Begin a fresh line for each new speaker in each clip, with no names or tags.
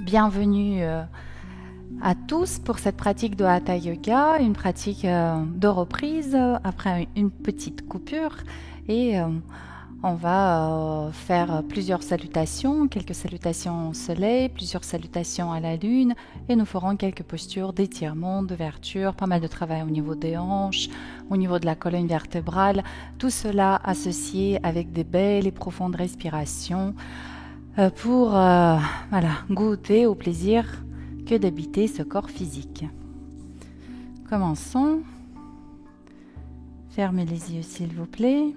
Bienvenue à tous pour cette pratique de Hatha Yoga, une pratique de reprise après une petite coupure et on va faire plusieurs salutations, quelques salutations au soleil, plusieurs salutations à la lune et nous ferons quelques postures d'étirement, d'ouverture, pas mal de travail au niveau des hanches, au niveau de la colonne vertébrale, tout cela associé avec des belles et profondes respirations pour goûter au plaisir que d'habiter ce corps physique. Commençons. Fermez les yeux s'il vous plaît.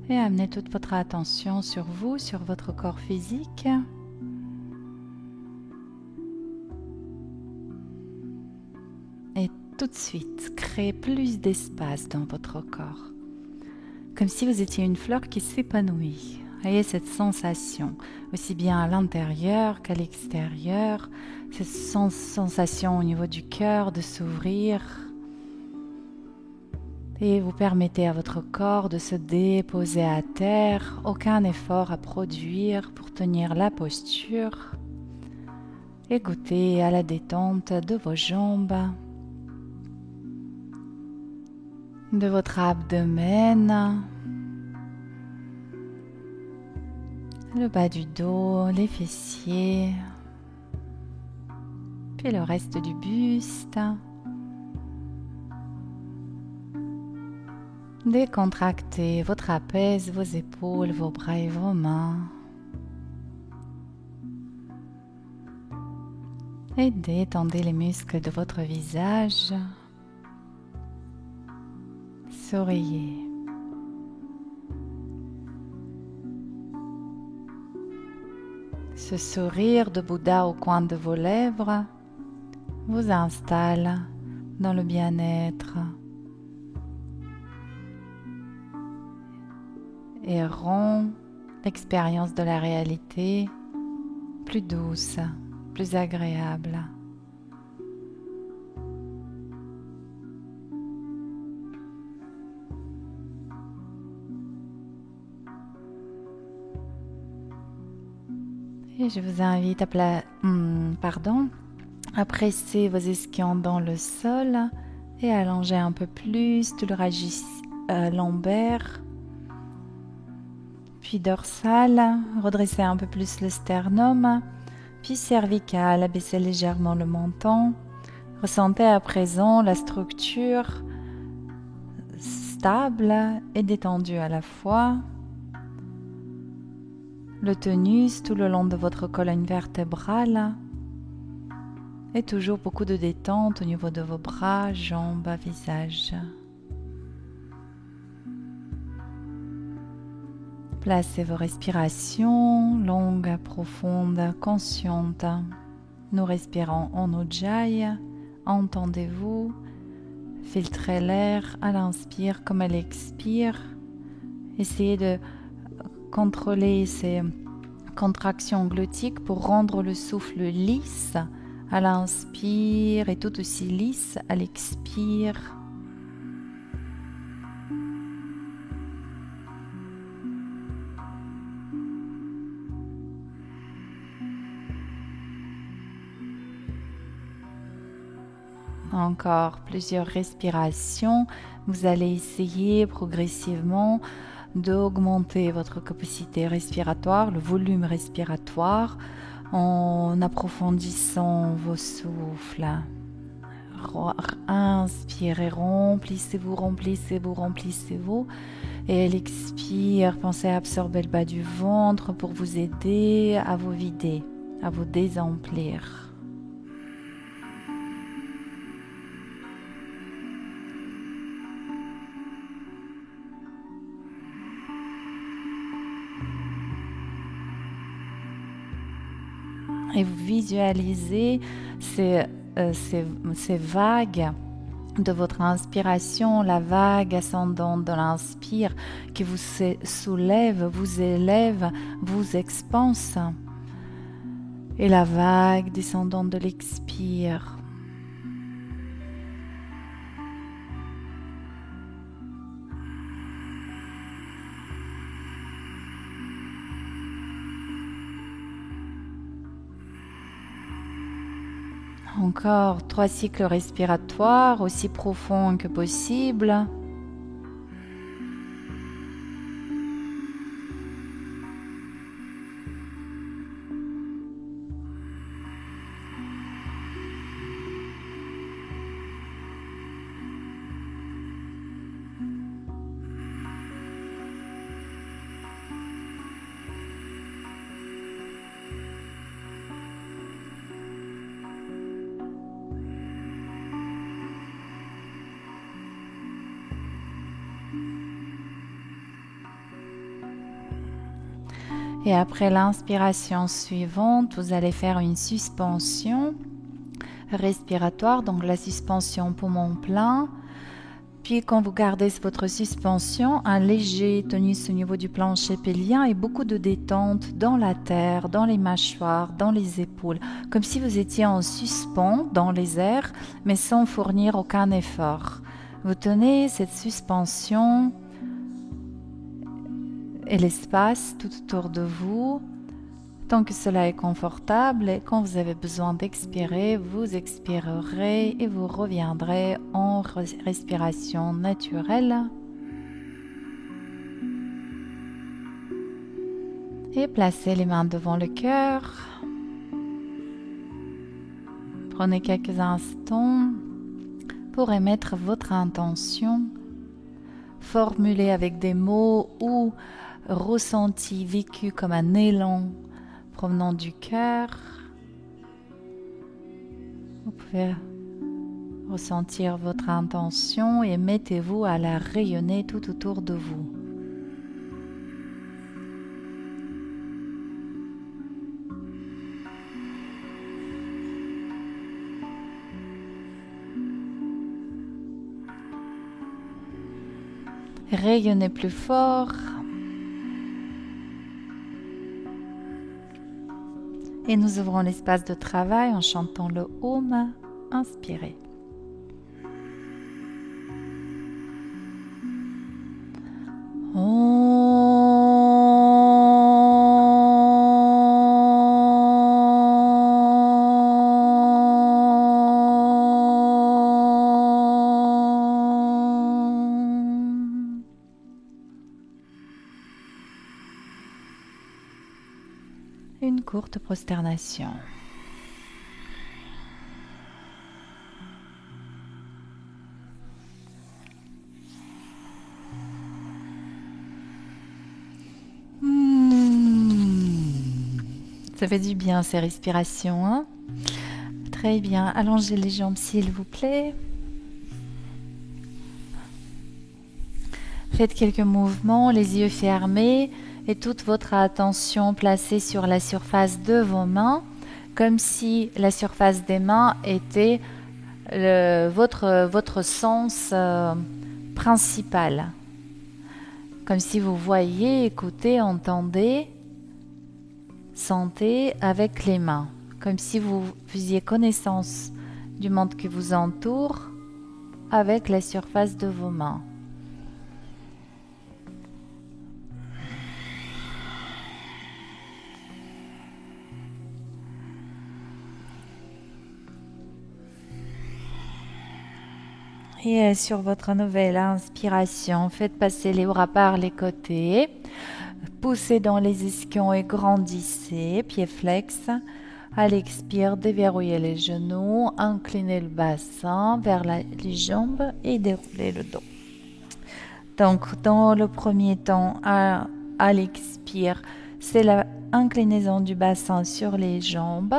Et amenez toute votre attention sur vous, sur votre corps physique. Et tout de suite, créez plus d'espace dans votre corps. Comme si vous étiez une fleur qui s'épanouit. Ayez cette sensation, aussi bien à l'intérieur qu'à l'extérieur, cette sensation au niveau du cœur de s'ouvrir. Et vous permettez à votre corps de se déposer à terre, aucun effort à produire pour tenir la posture. Et goûtez à la détente de vos jambes, de votre abdomen, le bas du dos, les fessiers, puis le reste du buste. Décontractez vos trapèzes, vos épaules, vos bras et vos mains. Et détendez les muscles de votre visage. Souriez. Ce sourire de Bouddha au coin de vos lèvres vous installe dans le bien-être et rend l'expérience de la réalité plus douce, plus agréable. Et je vous invite à presser vos ischions dans le sol et à allonger un peu plus tout le rachis lombaire, puis dorsal, redresser un peu plus le sternum, puis cervical, abaisser légèrement le menton. Ressentez à présent la structure stable et détendue à la fois. Le tonus tout le long de votre colonne vertébrale et toujours beaucoup de détente au niveau de vos bras, jambes, visage. Placez vos respirations longues, profondes, conscientes. Nous respirons en Ujjayi. Entendez-vous? Filtrez l'air à l'inspire comme à l'expire. Essayez de contrôler ces contractions glottiques pour rendre le souffle lisse à l'inspire et tout aussi lisse à l'expire. Encore plusieurs respirations. Vous allez essayer progressivement d'augmenter votre capacité respiratoire, le volume respiratoire, en approfondissant vos souffles. Inspirez, remplissez-vous, remplissez-vous, remplissez-vous. Et à l'expire, pensez à absorber le bas du ventre pour vous aider à vous vider, à vous désemplir. Et vous visualisez ces vagues de votre inspiration, la vague ascendante de l'inspire qui vous soulève, vous élève, vous expanse. Et la vague descendante de l'expire. Encore 3 cycles respiratoires aussi profonds que possible. Et après l'inspiration suivante, vous allez faire une suspension respiratoire, donc la suspension poumon plein. Puis quand vous gardez votre suspension, un léger tonus au niveau du plancher pelvien et beaucoup de détente dans la terre, dans les mâchoires, dans les épaules, comme si vous étiez en suspens dans les airs, mais sans fournir aucun effort. Vous tenez cette suspension et l'espace tout autour de vous, tant que cela est confortable, et quand vous avez besoin d'expirer, vous expirerez et vous reviendrez en respiration naturelle. Et placez les mains devant le cœur. Prenez quelques instants pour émettre votre intention, formulée avec des mots ou ressenti, vécu comme un élan provenant du cœur. Vous pouvez ressentir votre intention et mettez-vous à la rayonner tout autour de vous. Rayonnez plus fort. Et nous ouvrons l'espace de travail en chantant le Om. Inspirez. Une courte prosternation. Ça fait du bien ces respirations, hein? Très bien. Allongez les jambes s'il vous plaît. Faites quelques mouvements, les yeux fermés et toute votre attention placée sur la surface de vos mains, comme si la surface des mains était votre sens principal. Comme si vous voyez, écoutez, entendez, sentez avec les mains. Comme si vous faisiez connaissance du monde qui vous entoure avec la surface de vos mains. Et sur votre nouvelle inspiration, faites passer les bras par les côtés, poussez dans les ischions et grandissez, pieds flex. À l'expire, déverrouillez les genoux, inclinez le bassin vers les jambes et déroulez le dos. Donc, dans le premier temps, à l'expire, c'est l'inclinaison du bassin sur les jambes,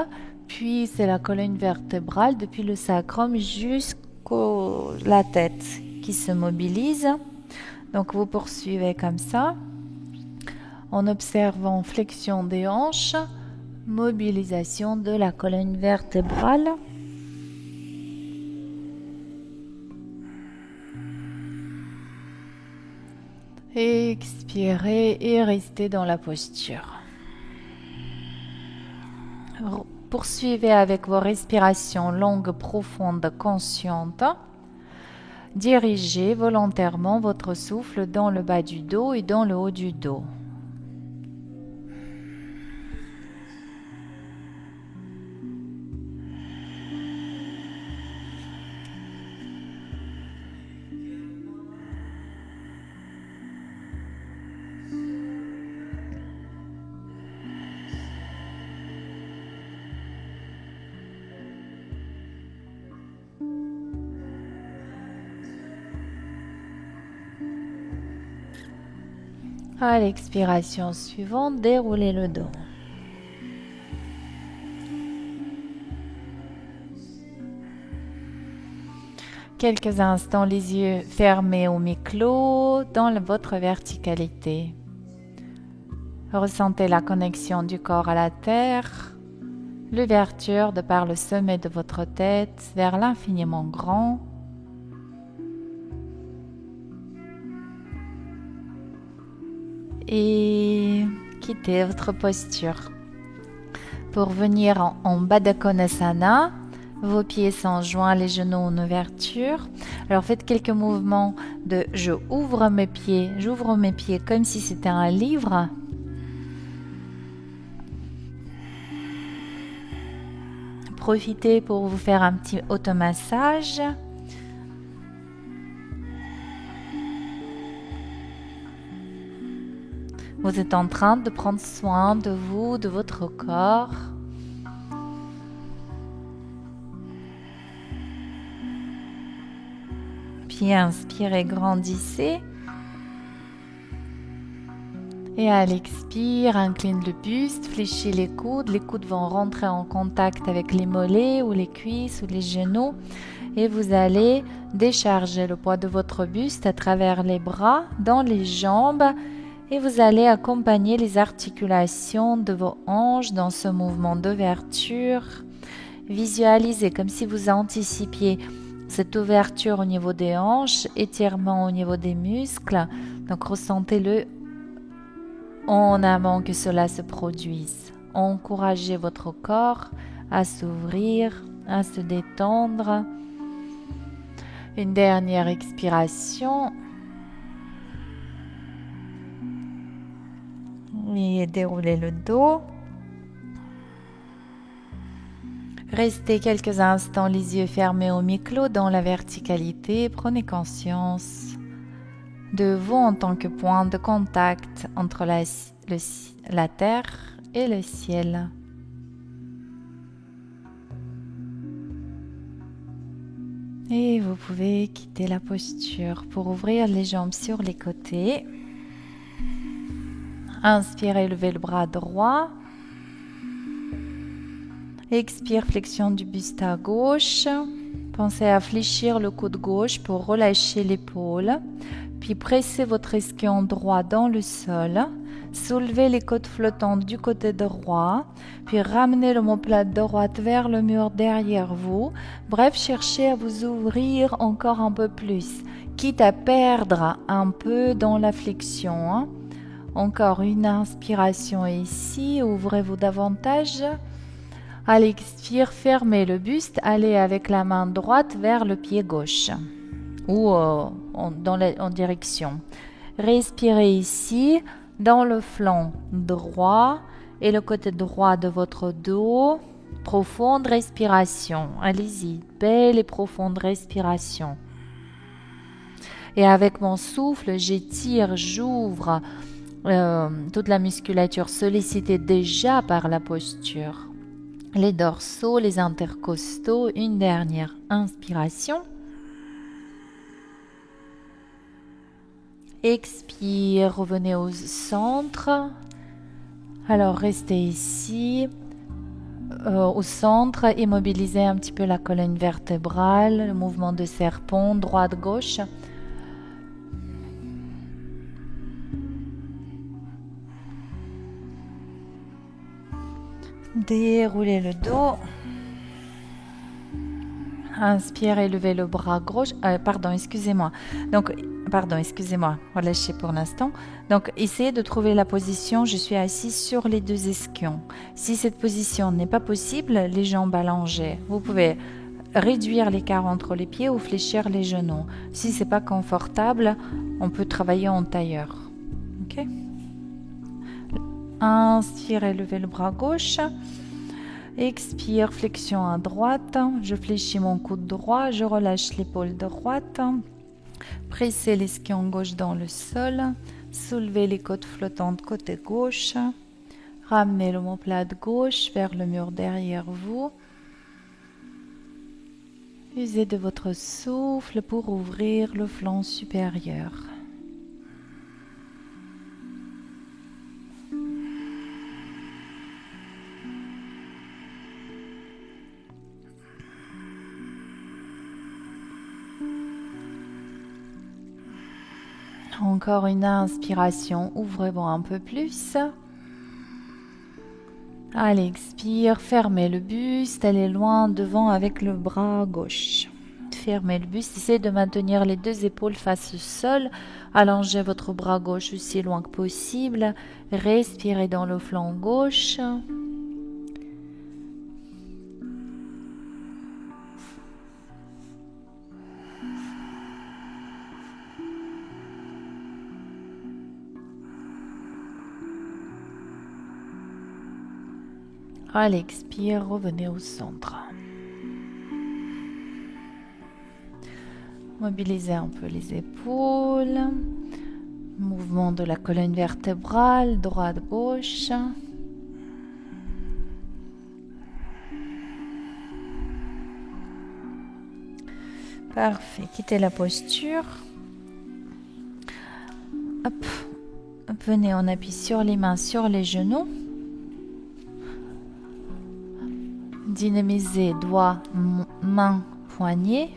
puis c'est la colonne vertébrale depuis le sacrum jusqu'à la tête qui se mobilise. Donc vous poursuivez comme ça en observant flexion des hanches, mobilisation de la colonne vertébrale. Expirez et restez dans la posture. Poursuivez avec vos respirations longues, profondes, conscientes. Dirigez volontairement votre souffle dans le bas du dos et dans le haut du dos. À l'expiration suivante, déroulez le dos. Quelques instants, les yeux fermés ou mi-clos dans votre verticalité. Ressentez la connexion du corps à la terre, l'ouverture de par le sommet de votre tête vers l'infiniment grand. Et quittez votre posture. Pour venir en Baddha Konasana, vos pieds sont joints, les genoux en ouverture. Alors faites quelques mouvements de j'ouvre mes pieds comme si c'était un livre. Profitez pour vous faire un petit automassage. Vous êtes en train de prendre soin de vous, de votre corps. Puis inspirez, grandissez. Et à l'expire, incline le buste, fléchis les coudes. Les coudes vont rentrer en contact avec les mollets ou les cuisses ou les genoux. Et vous allez décharger le poids de votre buste à travers les bras, dans les jambes. Et vous allez accompagner les articulations de vos hanches dans ce mouvement d'ouverture. Visualisez comme si vous anticipiez cette ouverture au niveau des hanches, étirement au niveau des muscles. Donc ressentez-le en amont que cela se produise. Encouragez votre corps à s'ouvrir, à se détendre. Une dernière expiration. Et déroulez le dos. Restez quelques instants les yeux fermés au mi-clos dans la verticalité. Prenez conscience de vous en tant que point de contact entre la terre et le ciel. Et vous pouvez quitter la posture pour ouvrir les jambes sur les côtés. Inspirez, levez le bras droit. Expire, flexion du buste à gauche. Pensez à fléchir le coude gauche pour relâcher l'épaule. Puis pressez votre ischion droit dans le sol. Soulevez les côtes flottantes du côté droit. Puis ramenez l'omoplate droite vers le mur derrière vous. Bref, cherchez à vous ouvrir encore un peu plus, quitte à perdre un peu dans la flexion. Encore une inspiration ici. Ouvrez-vous davantage. À l'expire, fermez le buste, allez avec la main droite vers le pied gauche ou en direction. Respirez ici dans le flanc droit et le côté droit de votre dos. Profonde respiration. Allez-y, belle et profonde respiration. Et avec mon souffle, j'étire, j'ouvre toute la musculature sollicitée déjà par la posture. Les dorsaux, les intercostaux, une dernière inspiration. Expire, revenez au centre. Alors restez ici, au centre, immobilisez un petit peu la colonne vertébrale, le mouvement de serpent, droite-gauche. Déroulez le dos. Inspirez, levez le bras gauche. Excusez-moi. Relâchez pour l'instant. Donc, essayez de trouver la position. Je suis assise sur les deux ischions. Si cette position n'est pas possible, les jambes allongées. Vous pouvez réduire l'écart entre les pieds ou fléchir les genoux. Si c'est pas confortable, on peut travailler en tailleur. Ok? Inspirez, levez le bras gauche. Expire, flexion à droite. Je fléchis mon coude droit. Je relâche l'épaule droite. Pressez l'ischion gauche dans le sol. Soulevez les côtes flottantes côté gauche. Ramenez l'omoplate gauche vers le mur derrière vous. Usez de votre souffle pour ouvrir le flanc supérieur. Encore une inspiration, ouvrez-vous un peu plus. À l'expire, fermez le buste, allez loin devant avec le bras gauche. Fermez le buste, essayez de maintenir les deux épaules face au sol. Allongez votre bras gauche aussi loin que possible. Respirez dans le flanc gauche. À l'expire, revenez au centre. Mobilisez un peu les épaules. Mouvement de la colonne vertébrale, droite-gauche. Parfait. Quittez la posture. Hop. Venez, on appuie sur les mains, sur les genoux. Dynamisez doigts, mains, poignets.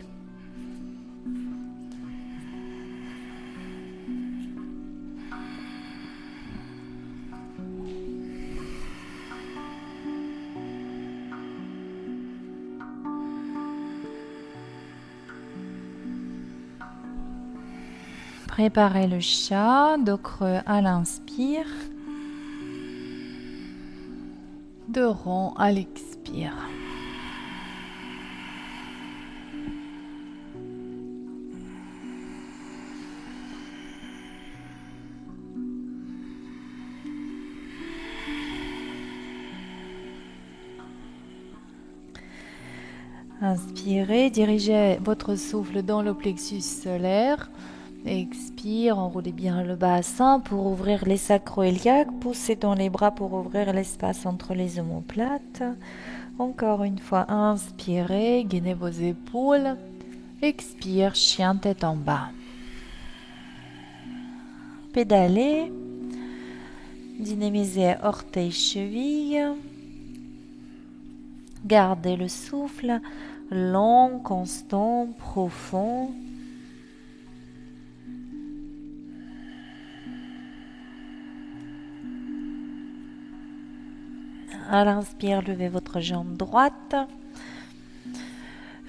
Préparez le chat, dos creux à l'inspire, dos rond à l'expire. Inspirez, dirigez votre souffle dans le plexus solaire. Expire, enroulez bien le bassin pour ouvrir les sacro-iliaques. Poussez dans les bras pour ouvrir l'espace entre les omoplates. Encore une fois, inspirez, gainez vos épaules. Expire, chien tête en bas. Pédalez. Dynamisez orteils, chevilles. Gardez le souffle long, constant, profond. À l'inspire, levez votre jambe droite.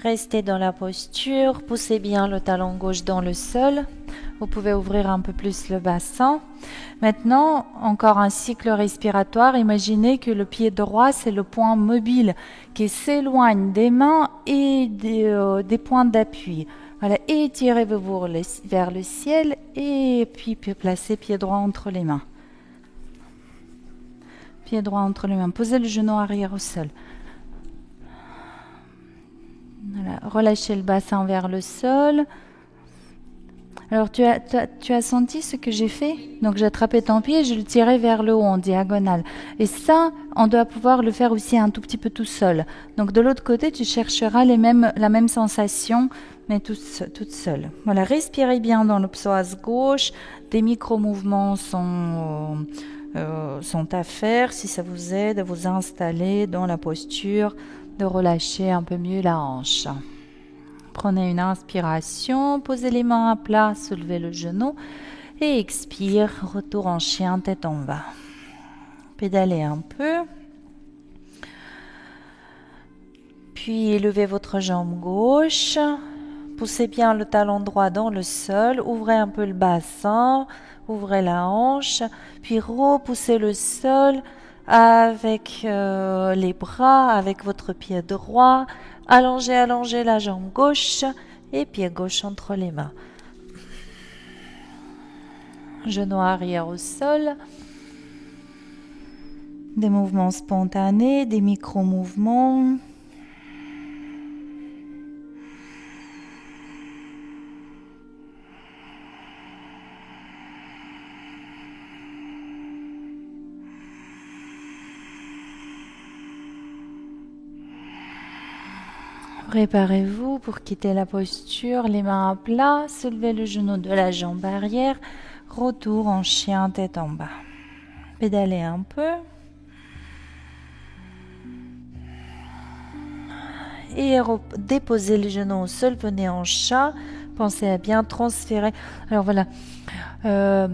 Restez dans la posture. Poussez bien le talon gauche dans le sol. Vous pouvez ouvrir un peu plus le bassin. Maintenant, encore un cycle respiratoire. Imaginez que le pied droit, c'est le point mobile qui s'éloigne des mains et des points d'appui. Voilà, étirez-vous vers le ciel et puis placez pied droit entre les mains. Pied droit entre les mains. Posez le genou arrière au sol. Voilà. Relâchez le bassin vers le sol. Alors, tu as senti ce que j'ai fait? Donc, j'ai attrapé ton pied et je le tirais vers le haut en diagonale. Et ça, on doit pouvoir le faire aussi un tout petit peu tout seul. Donc, de l'autre côté, tu chercheras la même sensation, mais toute seule. Voilà, respirez bien dans le psoas gauche. Des micro-mouvements sont à faire si ça vous aide à vous installer dans la posture de relâcher un peu mieux la hanche. Prenez une inspiration, posez les mains à plat, soulevez le genou et expire, retour en chien, tête en bas. Pédalez un peu. Puis levez votre jambe gauche. Poussez bien le talon droit dans le sol, ouvrez un peu le bassin, ouvrez la hanche, puis repoussez le sol avec les bras, avec votre pied droit. Allongez la jambe gauche et pied gauche entre les mains. Genou arrière au sol. Des mouvements spontanés, des micro-mouvements. Préparez-vous pour quitter la posture, les mains à plat, soulevez le genou de la jambe arrière, retour en chien, tête en bas. Pédalez un peu. Et déposez le genou au sol, venez en chat. Pensez à bien transférer. Alors voilà, Euh,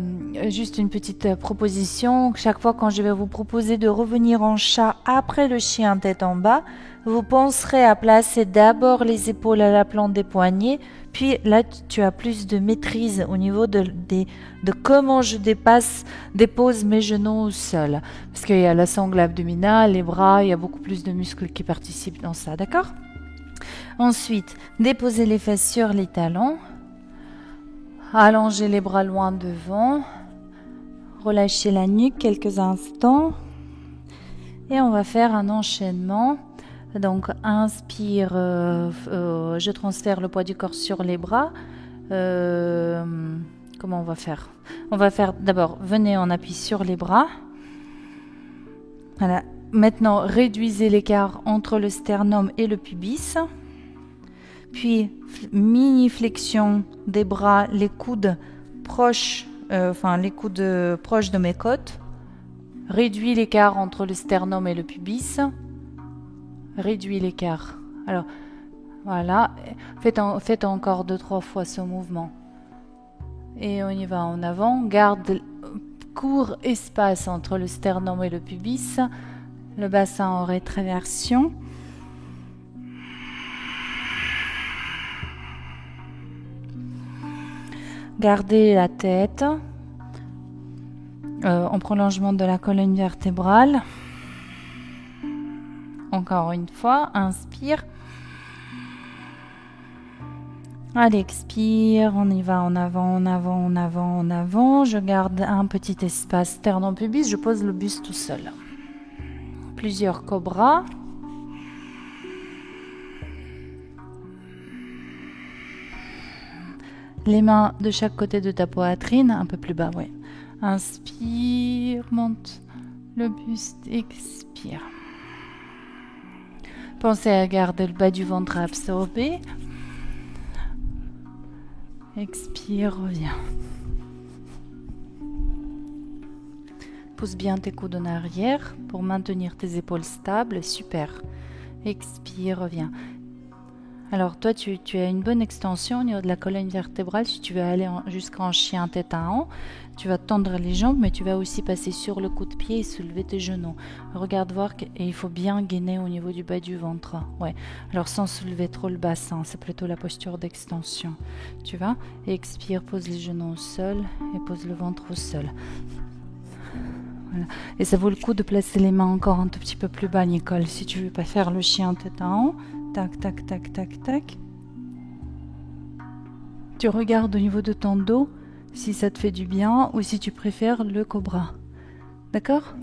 Juste une petite proposition. Chaque fois quand je vais vous proposer de revenir en chat après le chien tête en bas, vous penserez à placer d'abord les épaules à la plante des poignets, puis là tu as plus de maîtrise au niveau de comment je dépose mes genoux au sol. Parce qu'il y a la sangle abdominale, les bras, il y a beaucoup plus de muscles qui participent dans ça, d'accord? Ensuite, déposez les fesses sur les talons. Allongez les bras loin devant. Relâchez la nuque quelques instants. Et on va faire un enchaînement. Donc, inspire, je transfère le poids du corps sur les bras. Comment on va faire? On va faire d'abord, venez, on appuie sur les bras. Voilà. Maintenant, réduisez l'écart entre le sternum et le pubis. Puis, mini flexion des bras, les coudes proches, proches de mes côtes. Réduis l'écart entre le sternum et le pubis. Réduis l'écart. Alors, voilà. Faites encore 2-3 fois ce mouvement. Et on y va en avant. Garde court espace entre le sternum et le pubis. Le bassin en rétraversion. Gardez la tête en prolongement de la colonne vertébrale. Encore une fois, inspire. Allez, expire, on y va en avant, en avant, en avant, en avant. Je garde un petit espace sternum-pubis, je pose le buste tout seul. Plusieurs cobras. Les mains de chaque côté de ta poitrine, un peu plus bas, oui. Inspire, monte le buste, expire. Pensez à garder le bas du ventre absorbé. Expire, reviens. Pousse bien tes coudes en arrière pour maintenir tes épaules stables. Super. Expire, reviens. Alors toi, tu as une bonne extension au niveau de la colonne vertébrale. Si tu veux aller jusqu'en chien tête à haut, tu vas tendre les jambes, mais tu vas aussi passer sur le coup de pied et soulever tes genoux. Regarde voir, et il faut bien gainer au niveau du bas du ventre. Ouais. Alors sans soulever trop le bassin, c'est plutôt la posture d'extension. Tu vas, expire, pose les genoux au sol et pose le ventre au sol. Voilà. Et ça vaut le coup de placer les mains encore un tout petit peu plus bas, Nicole, si tu veux pas faire le chien tête en haut. Tac, tac, tac, tac, tac. Tu regardes au niveau de ton dos si ça te fait du bien ou si tu préfères le cobra. D'accord?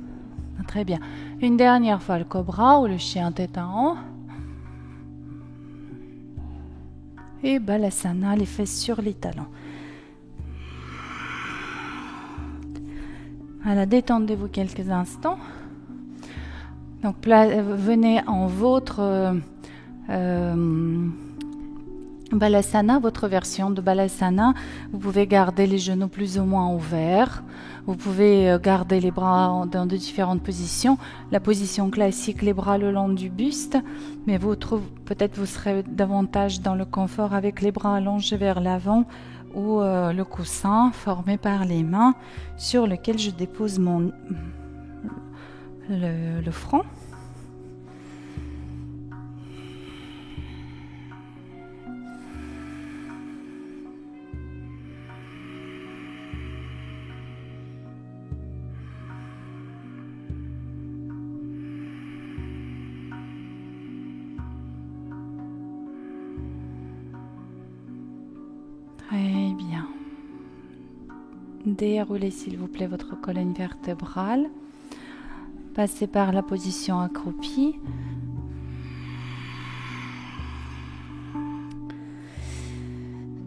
Très bien. Une dernière fois, le cobra ou le chien tête en haut. Et balasana, les fesses sur les talons. Voilà, détendez-vous quelques instants. Donc, venez en votre Balasana, votre version de Balasana. Vous pouvez garder les genoux plus ou moins ouverts. Vous pouvez garder les bras dans de différentes positions. La position classique, les bras le long du buste. Mais peut-être vous serez davantage dans le confort avec les bras allongés vers l'avant ou le coussin formé par les mains sur lequel je dépose le front. Très bien. Déroulez s'il vous plaît votre colonne vertébrale. Passez par la position accroupie.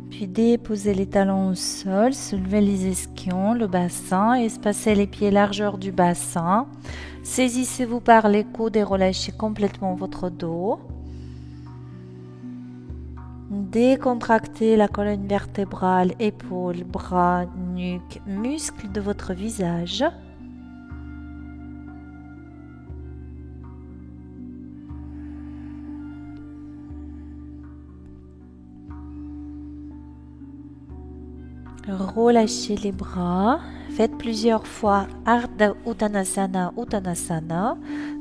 Puis déposez les talons au sol, soulevez les ischions, le bassin, espacez les pieds largeur du bassin. Saisissez-vous par les coudes et relâchez complètement votre dos. Décontractez la colonne vertébrale, épaules, bras, nuque, muscles de votre visage.
Relâchez les bras. Faites plusieurs fois Ardha Uttanasana, Uttanasana.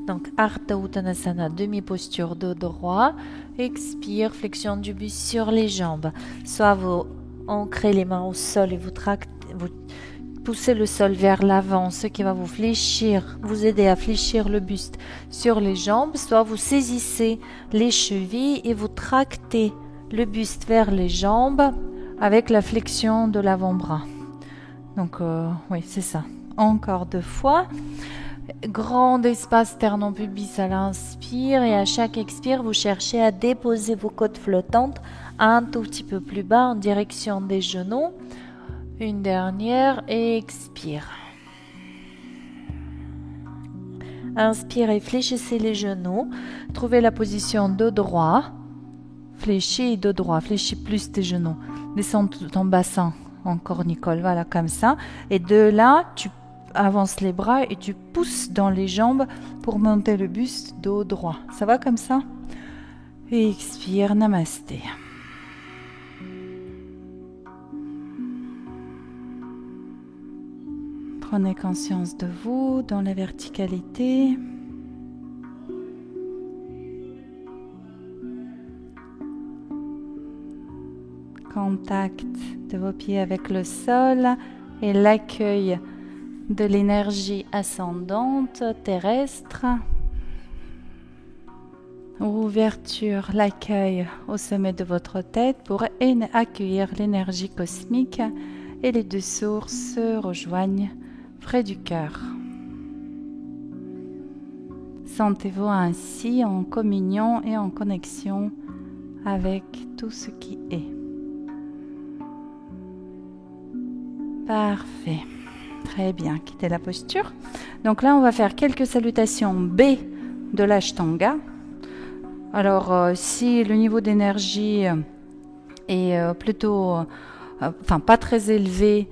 Donc Ardha Uttanasana, demi-posture dos droit. Expire, flexion du buste sur les jambes. Soit vous ancrez les mains au sol et vous poussez le sol vers l'avant, ce qui va vous aider à fléchir le buste sur les jambes. Soit vous saisissez les chevilles et vous tractez le buste vers les jambes avec la flexion de l'avant-bras. Donc, oui, c'est ça. Encore 2 fois. Grand espace sternum-pubis à l'inspire et à chaque expire, vous cherchez à déposer vos côtes flottantes un tout petit peu plus bas en direction des genoux. Une dernière et expire. Inspirez, fléchissez les genoux. Trouvez la position dos droit. Fléchis dos droit, fléchis plus tes genoux. Descends ton bassin en cornicole, voilà comme ça. Et de là, tu avances les bras et tu pousses dans les jambes pour monter le buste dos droit. Ça va comme ça? Et expire, namasté. Prenez conscience de vous dans la verticalité. Contact de vos pieds avec le sol et l'accueil de l'énergie ascendante terrestre. Ouverture, l'accueil au sommet de votre tête pour accueillir l'énergie cosmique et les deux sources se rejoignent près du cœur. Sentez-vous ainsi en communion et en connexion avec tout ce qui est. Parfait. Très bien. Quittez la posture. Donc là, on va faire quelques salutations B de l'Ashtanga. Alors, si le niveau d'énergie est plutôt, pas très élevé,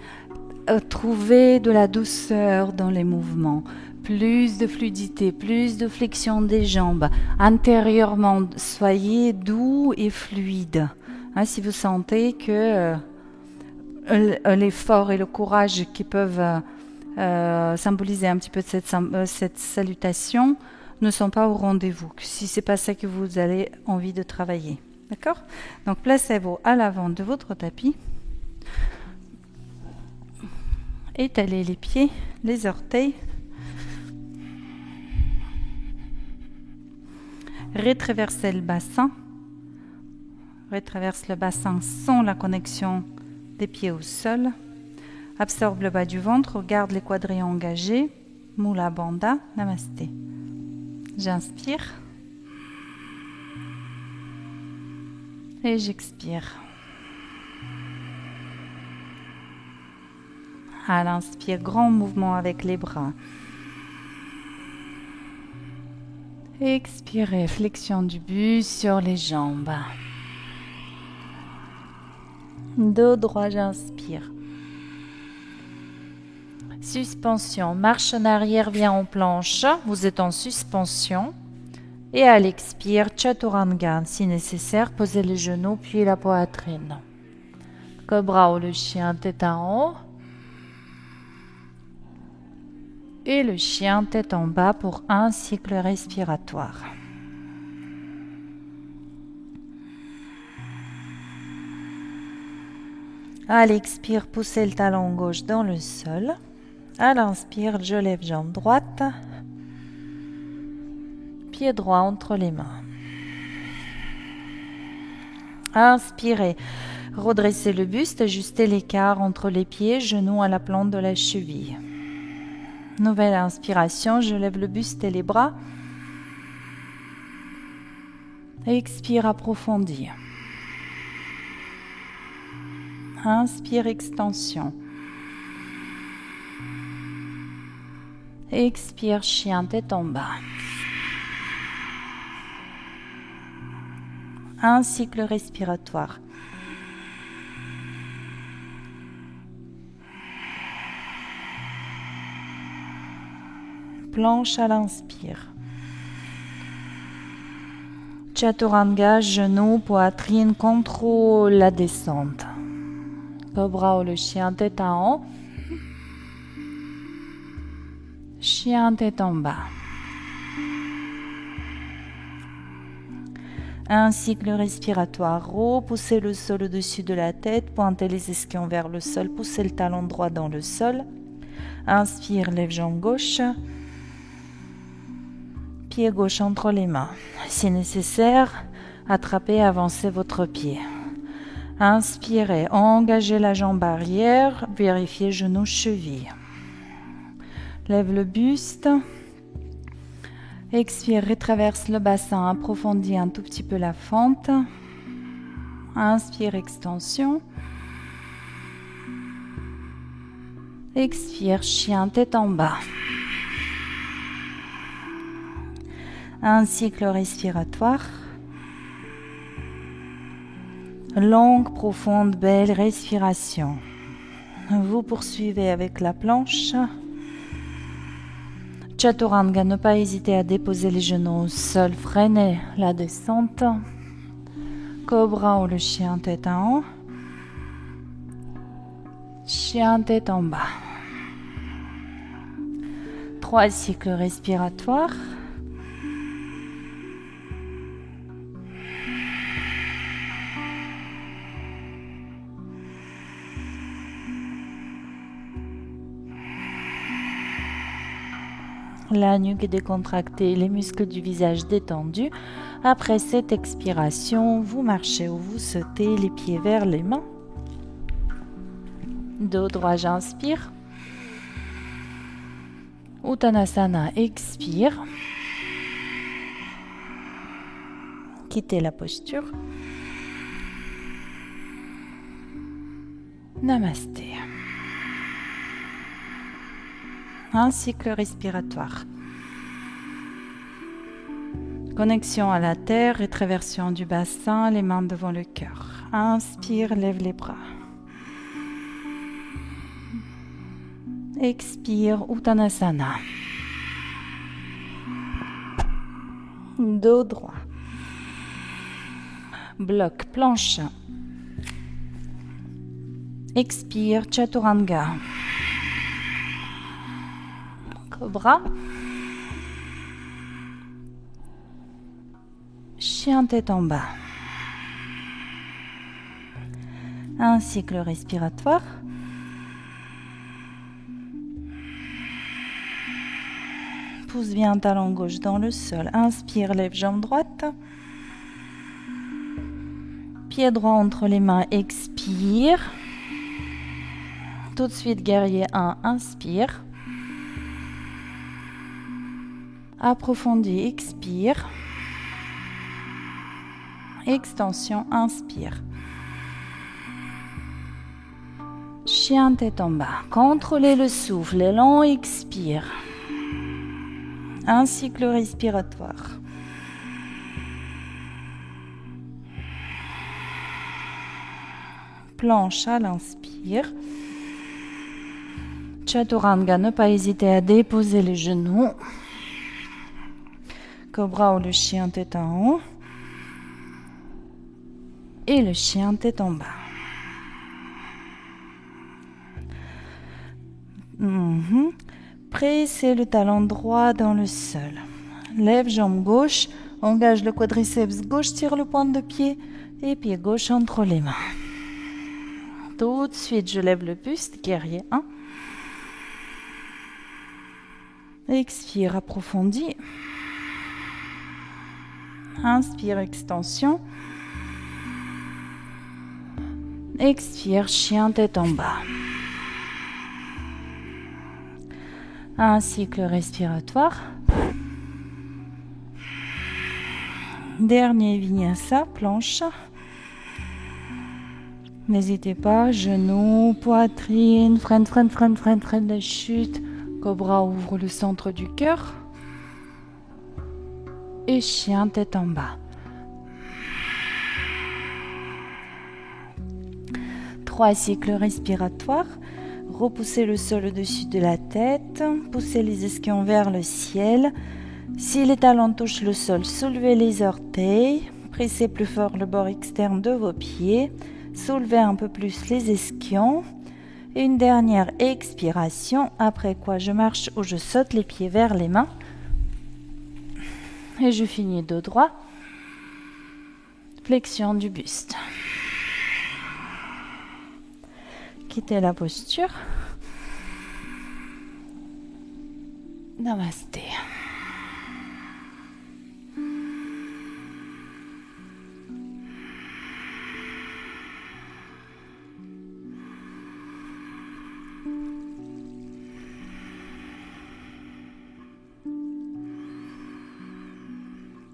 trouvez de la douceur dans les mouvements, plus de fluidité, plus de flexion des jambes. Intérieurement, soyez doux et fluide. Si vous sentez que l'effort et le courage qui peuvent symboliser un petit peu cette salutation ne sont pas au rendez-vous, si ce n'est pas ça que vous avez envie de travailler. D'accord? Donc placez-vous à l'avant de votre tapis. Étalez les pieds, les orteils. Rétraversez le bassin. Rétraverse le bassin sans la connexion des pieds au sol. Absorbe le bas du ventre, garde les quadris engagés. Mula Bandha, Namasté. J'inspire. Et j'expire. À l'inspire, grand mouvement avec les bras. Expirez, flexion du buste sur les jambes. Dos droit, j'inspire. Suspension, marche en arrière, vient en planche. Vous êtes en suspension. Et à l'expire, Chaturanga, si nécessaire, posez les genoux puis la poitrine. Cobra ou le chien, tête en haut. Et le chien, tête en bas pour un cycle respiratoire. À l'expire, poussez le talon gauche dans le sol. À l'inspire, je lève jambe droite. Pied droit entre les mains. Inspirez. Redressez le buste, ajustez l'écart entre les pieds, genoux à la plante de la cheville. Nouvelle inspiration, je lève le buste et les bras. Expire, approfondir. Inspire, extension. Expire, chien, tête en bas. Un cycle respiratoire. Planche à l'inspire. Chaturanga, genoux, poitrine, contrôle la descente.
Cobra ou le chien tête en haut. Chien tête en bas. Un cycle respiratoire. Repoussez le sol au-dessus de la tête. Pointez les ischions vers le sol. Poussez le talon droit dans le sol. Inspire, lève jambe gauche. Pied gauche entre les mains. Si nécessaire, attrapez, avancez votre pied. Inspirez, engagez la jambe arrière. Vérifiez genoux, chevilles. Lève le buste. Expire, retraverse le bassin, approfondis un tout petit peu la fente. Inspire, extension. Expire, chien tête en bas. Un cycle respiratoire. Longue, profonde, belle respiration. Vous poursuivez avec la planche. Chaturanga, ne pas hésiter à déposer les genoux au sol, freinez la descente. Cobra ou le chien tête en haut. Chien tête en bas. 3 cycles respiratoires. La nuque est décontractée, les muscles du visage détendus. Après cette expiration, vous marchez ou vous sautez les pieds vers les mains. Dos droit, j'inspire. Uttanasana, expire. Quittez la posture. Namasté. Un cycle respiratoire. Connexion à la terre, rétraversion du bassin, les mains devant le cœur. Inspire, lève les bras. Expire, Uttanasana. Dos droit. Bloc, planche. Expire, Chaturanga. Cobra. Chien tête en bas. Un cycle respiratoire. Pousse bien talon gauche dans le sol. Inspire, lève jambe droite. Pied droit entre les mains, expire. Tout de suite, guerrier 1, inspire. Approfondis, expire. Extension, inspire. Chien tête en bas. Contrôlez le souffle, élan, expire. Un cycle respiratoire. Planche à l'inspire. Chaturanga, ne pas hésiter à déposer les genoux. Cobra ou le chien tête en haut. Et le chien tête en bas. Pressez le talon droit dans le sol. Lève jambe gauche, engage le quadriceps gauche, tire le pointe de pied et pied gauche entre les mains. Tout de suite, je lève le buste, guerrier 1. Expire, approfondis. Inspire, extension. Expire, chien tête en bas. Un cycle respiratoire. Dernier vinyasa, planche. N'hésitez pas, genoux, poitrine, freine la chute. Cobra ouvre le centre du cœur. Et chien tête en bas. 3 cycles respiratoires. Repoussez le sol au-dessus de la tête. Poussez les ischions vers le ciel. Si les talons touchent le sol, soulevez les orteils. Pressez plus fort le bord externe de vos pieds.
Soulevez un peu plus les ischions. Une dernière expiration, après quoi je marche ou je saute les pieds vers les mains. Et je finis dos droit. Flexion du buste. Quittez la posture. Namasté.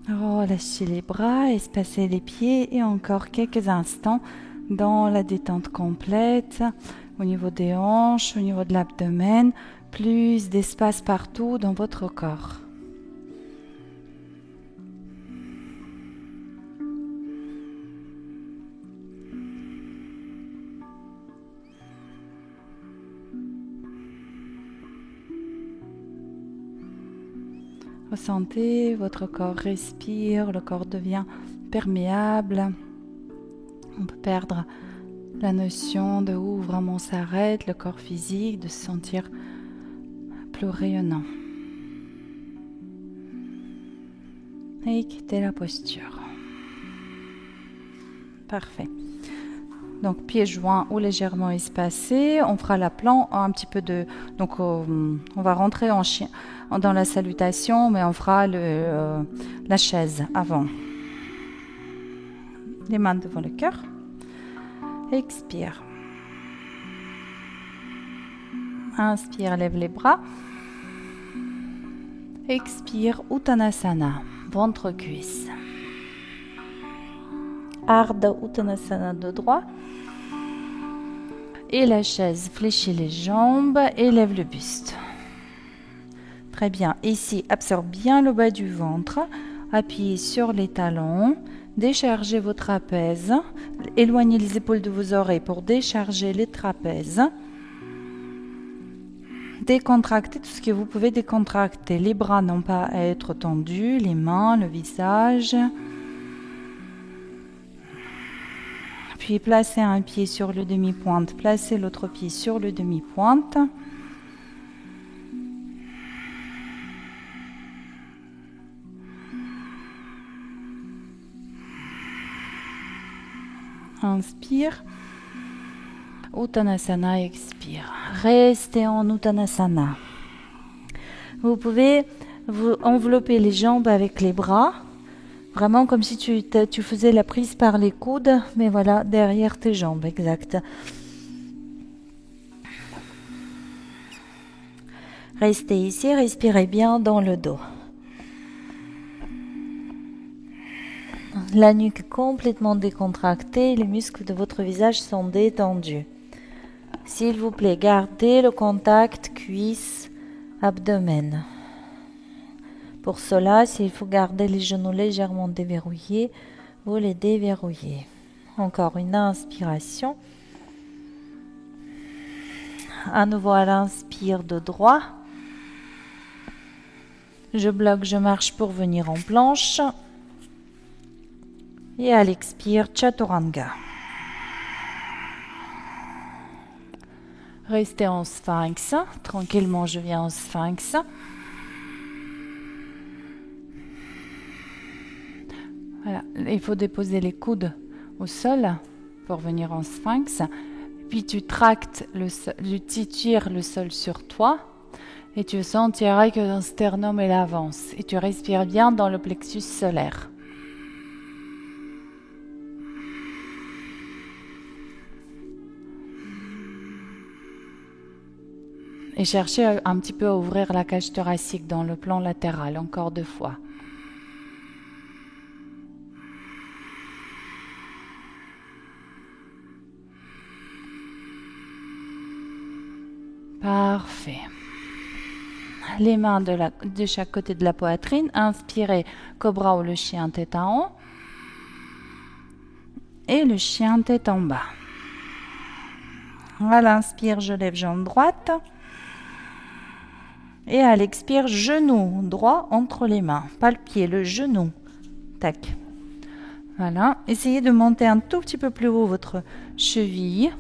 Relâchez les bras, espacez les pieds et encore quelques instants dans la détente complète au niveau des hanches, au niveau de l'abdomen, plus d'espace partout dans votre corps. Ressentez, votre corps respire, le corps devient perméable. On peut perdre la notion de où vraiment s'arrête le corps physique, de se sentir plus rayonnant. Et quittez la posture. Parfait. Donc pieds joints ou légèrement espacés. On fera l'aplan un petit peu de... Donc on va rentrer en chien dans la salutation, mais on fera la chaise avant. Les mains devant le cœur. Expire. Inspire, lève les bras. Expire, Uttanasana, ventre-cuisse. Ardha Uttanasana de droit. Et la chaise, fléchis les jambes, élève le buste. Très bien. Ici, absorbe bien le bas du ventre. Appuyez sur les talons. Déchargez vos trapèzes. Éloignez les épaules de vos oreilles pour décharger les trapèzes. Décontractez tout ce que vous pouvez décontracter. Les bras n'ont pas à être tendus, les mains, le visage. Puis placez un pied sur le demi-pointe, placez l'autre pied sur le demi-pointe. Inspire. Uttanasana, expire. Restez en Uttanasana. Vous pouvez vous envelopper les jambes avec les bras. Vraiment comme si tu faisais la prise par les coudes, mais voilà, derrière tes jambes, exact. Restez ici, respirez bien dans le dos. La nuque complètement décontractée, les muscles de votre visage sont détendus. S'il vous plaît, gardez le contact cuisse-abdomen. Pour cela, s'il faut garder les genoux légèrement déverrouillés, vous les déverrouillez. Encore une inspiration. À nouveau à l'inspire de droit. Je bloque, je marche pour venir en planche. Et à l'expire, Chaturanga. Restez en sphinx. Tranquillement, je viens en sphinx. Voilà. Il faut déposer les coudes au sol pour venir en sphinx. Puis tu tractes le sol, tu tires le sol sur toi et tu sentiras que ton sternum il avance. Et tu respires bien dans le plexus solaire. Et cherchez un petit peu à ouvrir la cage thoracique dans le plan latéral, encore 2 fois. Parfait. Les mains de chaque côté de la poitrine. Inspirez, cobra ou le chien tête en haut. Et le chien tête en bas. À l'inspire, je lève jambe droite. Et à l'expire, genou droit entre les mains. Pas le pied, le genou. Tac.
Voilà. Essayez de monter un tout petit peu plus haut votre cheville.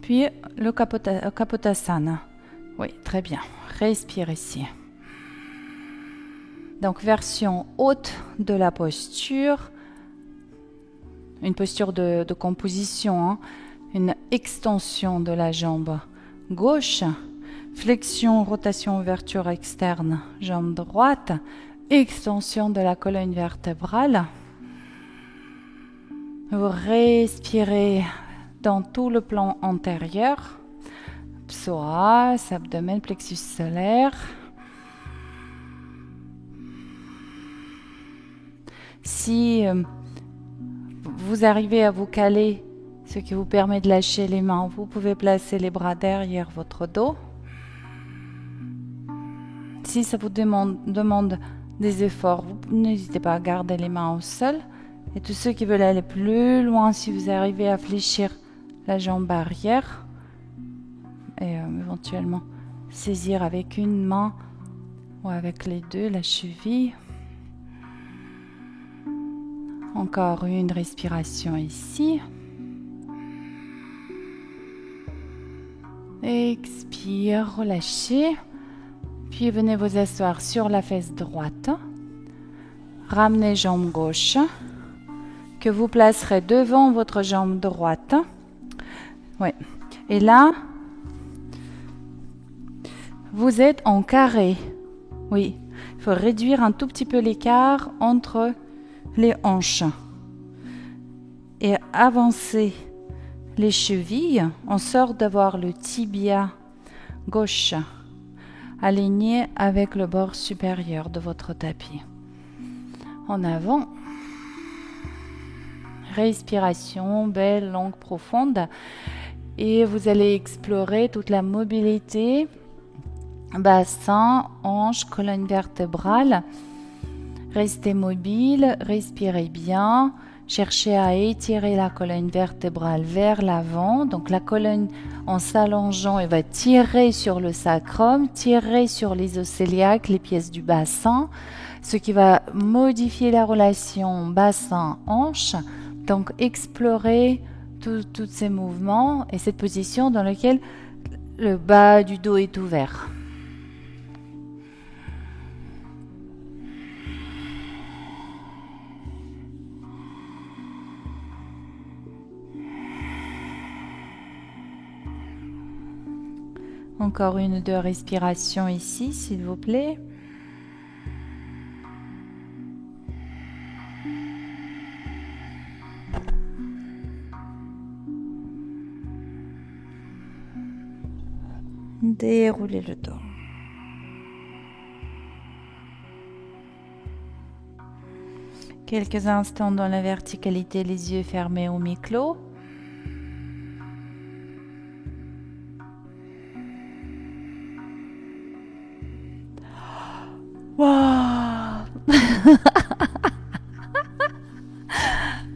Puis le Kapotasana. Oui, très bien. Respire ici. Donc, version haute de la posture. Une posture de composition. Hein. Une extension de la jambe gauche. Flexion, rotation, ouverture externe. Jambe droite. Extension de la colonne vertébrale. Vous respirez dans tout le plan antérieur. Psoas, abdomen, plexus solaire. Si vous arrivez à vous caler, ce qui vous permet de lâcher les mains, vous pouvez placer les bras derrière votre dos. Si ça vous demande des efforts, n'hésitez pas à garder les mains au sol. Et tous ceux qui veulent aller plus loin, si vous arrivez à fléchir la jambe arrière, et éventuellement saisir avec une main ou avec les deux la cheville. Encore une respiration ici. Expire, relâchez. Puis venez vous asseoir sur la fesse droite. Ramenez jambe gauche que vous placerez devant votre jambe droite. Oui. Et là, vous êtes en carré. Oui. Il faut réduire un tout petit peu l'écart entre les hanches. Et avancer les chevilles en sorte d'avoir le tibia gauche aligné avec le bord supérieur de votre tapis. En avant. Respiration, belle, longue, profonde. Et vous allez explorer toute la mobilité, bassin, hanche, colonne vertébrale. Restez mobile, respirez bien. Cherchez à étirer la colonne vertébrale vers l'avant. Donc la colonne en s'allongeant, elle va tirer sur le sacrum, tirer sur les os cœliaques, les pièces du bassin, ce qui va modifier la relation bassin-hanche. Donc explorez tous ces mouvements et cette position dans laquelle le bas du dos est ouvert. Encore une ou deux respirations ici, s'il vous plaît. Déroulez le dos. Quelques instants dans la verticalité, les yeux fermés ou mi-clos. Wow.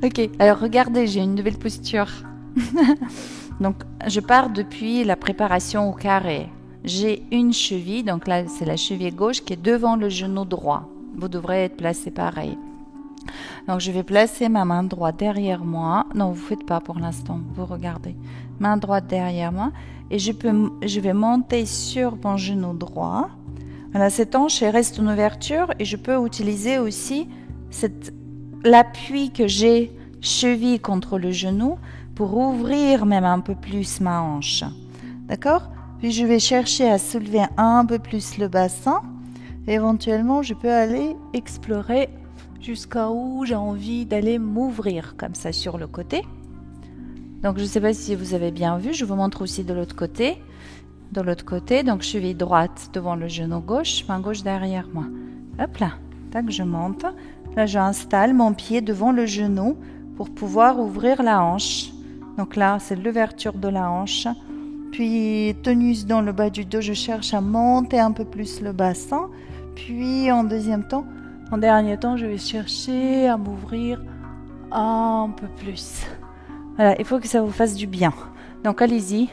Ok, alors regardez, j'ai une nouvelle posture. Donc, je pars depuis la préparation au carré. J'ai une cheville, donc là, c'est la cheville gauche qui est devant le genou droit. Vous devrez être placé pareil. Donc, je vais placer ma main droite derrière moi. Non, vous ne faites pas pour l'instant, vous regardez. Main droite derrière moi. Et je vais monter sur mon genou droit. Voilà, cette hanche reste une ouverture et je peux utiliser aussi l'appui que j'ai cheville contre le genou pour ouvrir même un peu plus ma hanche. D'accord ? Puis je vais chercher à soulever un peu plus le bassin. Et éventuellement, je peux aller explorer jusqu'à où j'ai envie d'aller m'ouvrir comme ça sur le côté. Donc je ne sais pas si vous avez bien vu, je vous montre aussi de l'autre côté. De l'autre côté, donc cheville droite devant le genou gauche, main gauche derrière moi. Hop là, tac, je monte. Là, j'installe mon pied devant le genou pour pouvoir ouvrir la hanche. Donc là, c'est l'ouverture de la hanche. Puis, tonus dans le bas du dos, je cherche à monter un peu plus le bassin. Puis, en dernier temps, je vais chercher à m'ouvrir un peu plus. Voilà, il faut que ça vous fasse du bien. Donc, allez-y.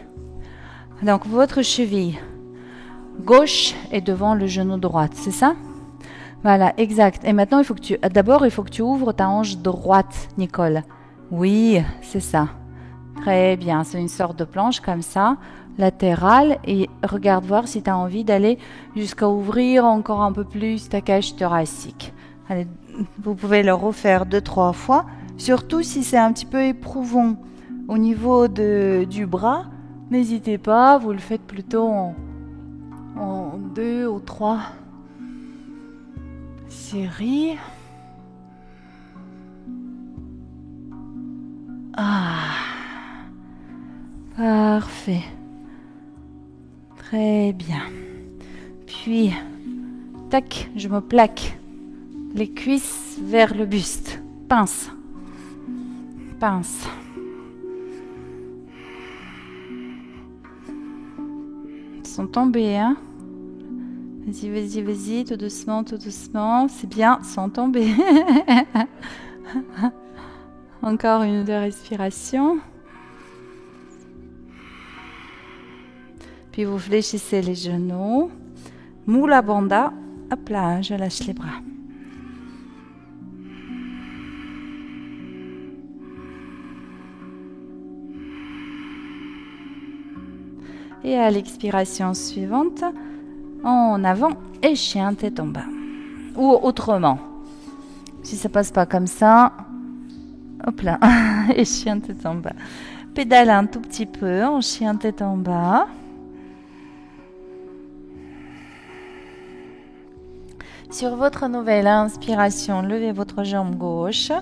Donc, votre cheville gauche est devant le genou droit, c'est ça? Voilà, exact. Et maintenant, d'abord, il faut que tu ouvres ta hanche droite, Nicole. Oui, c'est ça. Très bien. C'est une sorte de planche comme ça, latérale. Et regarde voir si tu as envie d'aller jusqu'à ouvrir encore un peu plus ta cage thoracique. Allez, vous pouvez le refaire 2-3 fois, surtout si c'est un petit peu éprouvant au niveau du bras. N'hésitez pas, vous le faites plutôt en 2 ou 3 séries. Ah, parfait. Très bien. Puis, tac, je me plaque les cuisses vers le buste. Pince. Pince. Ils sont tombés, hein? Vas-y, vas-y, vas-y, tout doucement, tout doucement. C'est bien, sans tomber. Encore une ou deux respirations. Puis vous fléchissez les genoux. Mula bandha. Hop là, je lâche les bras. Et à l'expiration suivante, en avant et chien tête en bas. Ou autrement. Si ça passe pas comme ça, hop là, et chien tête en bas. Pédale un tout petit peu en chien tête en bas. Sur votre nouvelle inspiration, levez votre jambe gauche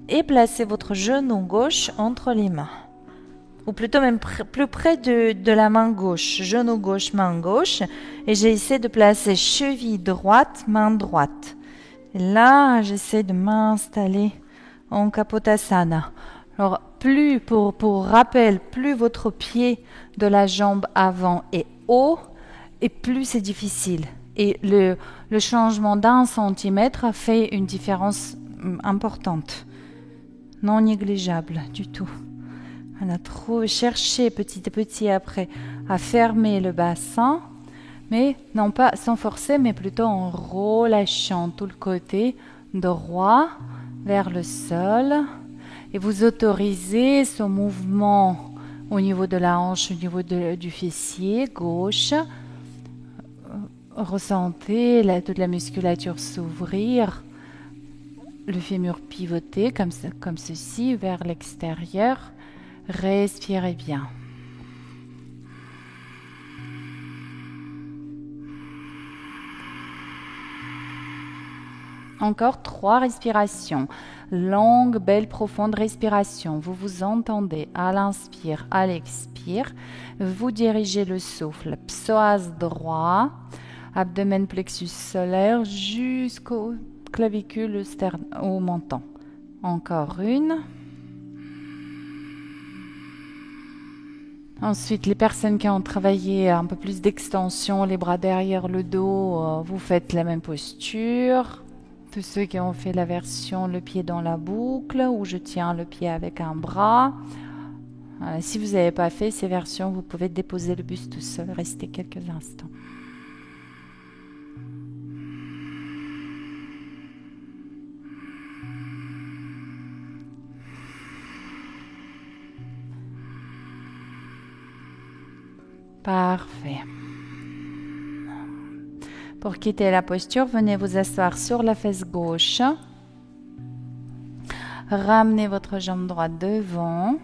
et placez votre genou gauche entre les mains. Ou plutôt même plus près de la main gauche, genou gauche, main gauche. Et j'essaie de placer cheville droite, main droite. Et là, j'essaie de m'installer en Kapotasana. Alors, pour rappel, plus votre pied de la jambe avant est haut, et plus c'est difficile. Et le changement d'1 centimètre fait une différence importante. Non négligeable du tout. Voilà, chercher petit à petit après à fermer le bassin, mais non pas sans forcer, mais plutôt en relâchant tout le côté droit vers le sol. Et vous autorisez ce mouvement au niveau de la hanche, au niveau du fessier gauche. Ressentez toute la musculature s'ouvrir, le fémur pivoter comme ceci vers l'extérieur. Respirez bien. Encore 3 respirations. Longue, belle, profonde respiration. Vous vous entendez à l'inspire, à l'expire. Vous dirigez le souffle. Psoas droit, abdomen plexus solaire jusqu'au clavicule au menton. Encore une. Ensuite, les personnes qui ont travaillé un peu plus d'extension, les bras derrière le dos, vous faites la même posture. Tous ceux qui ont fait la version le pied dans la boucle, où je tiens le pied avec un bras. Si vous n'avez pas fait ces versions, vous pouvez déposer le buste tout seul, rester quelques instants. Parfait. Pour quitter la posture, venez vous asseoir sur la fesse gauche. Ramenez votre jambe droite devant.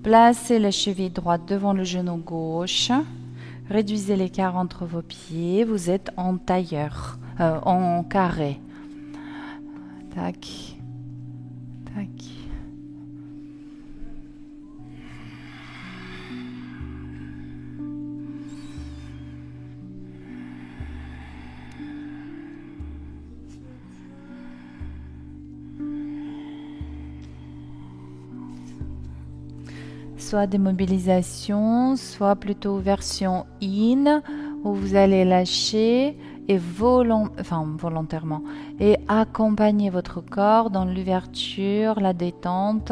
Placez la cheville droite devant le genou gauche. Réduisez l'écart entre vos pieds. Vous êtes en tailleur, en carré. Tac, tac. Soit des mobilisations, soit plutôt version in, où vous allez lâcher et volontairement et accompagner votre corps dans l'ouverture, la détente.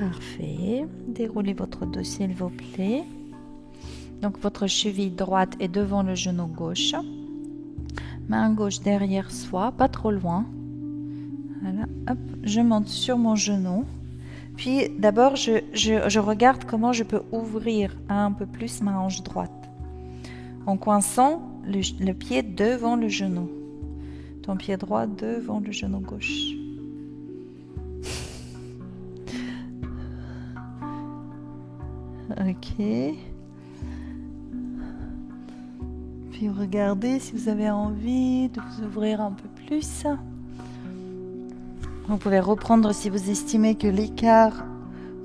Parfait. Déroulez votre dos s'il vous plaît. Donc votre cheville droite est devant le genou gauche. Main gauche derrière soi, pas trop loin. Voilà, hop, je monte sur mon genou. Puis d'abord, je regarde comment je peux ouvrir un peu plus ma hanche droite. En coinçant le pied devant le genou. Ton pied droit devant le genou gauche. Ok. Puis regardez si vous avez envie de vous ouvrir un peu plus. Vous pouvez reprendre si vous estimez que l'écart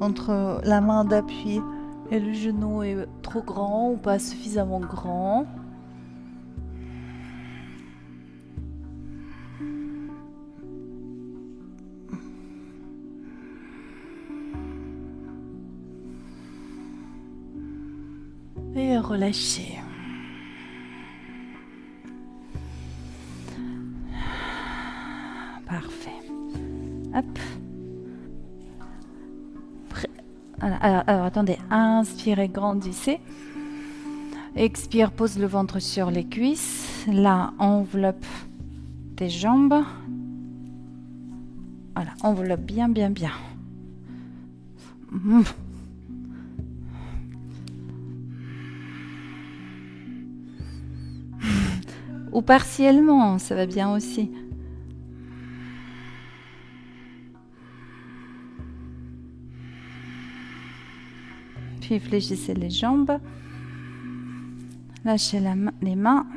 entre la main d'appui et le genou est trop grand ou pas suffisamment grand. Et relâchez. Parfait. Hop. Alors, attendez. Inspirez, grandissez. Expire, pose le ventre sur les cuisses. Là, enveloppe tes jambes. Voilà, enveloppe bien, bien, bien. Ou partiellement, ça va bien aussi. Puis fléchissez les jambes. Lâchez les mains.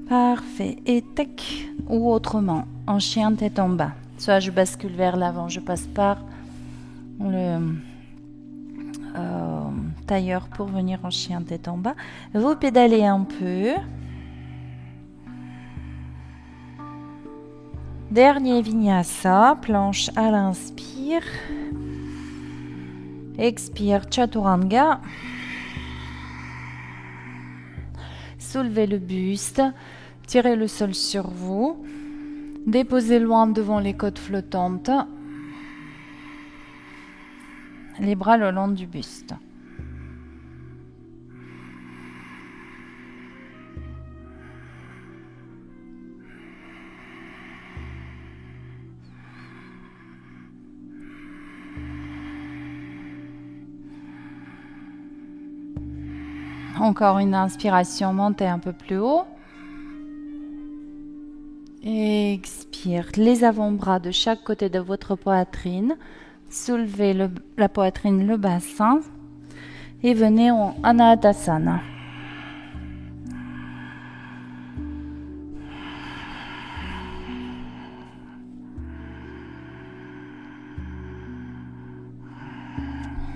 Parfait. Et tac, ou autrement, en chien tête en bas. Soit je bascule vers l'avant, je passe par le tailleur pour venir en chien tête en bas. Vous pédalez un peu. Dernier vinyasa, planche à l'inspire. Expire, chaturanga. Soulevez le buste, tirez le sol sur vous. Déposez loin devant les côtes flottantes. Les bras le long du buste. Encore une inspiration, montez un peu plus haut. Expire, les avant-bras de chaque côté de votre poitrine. Soulevez la poitrine, le bassin. Et venez en Anatasana.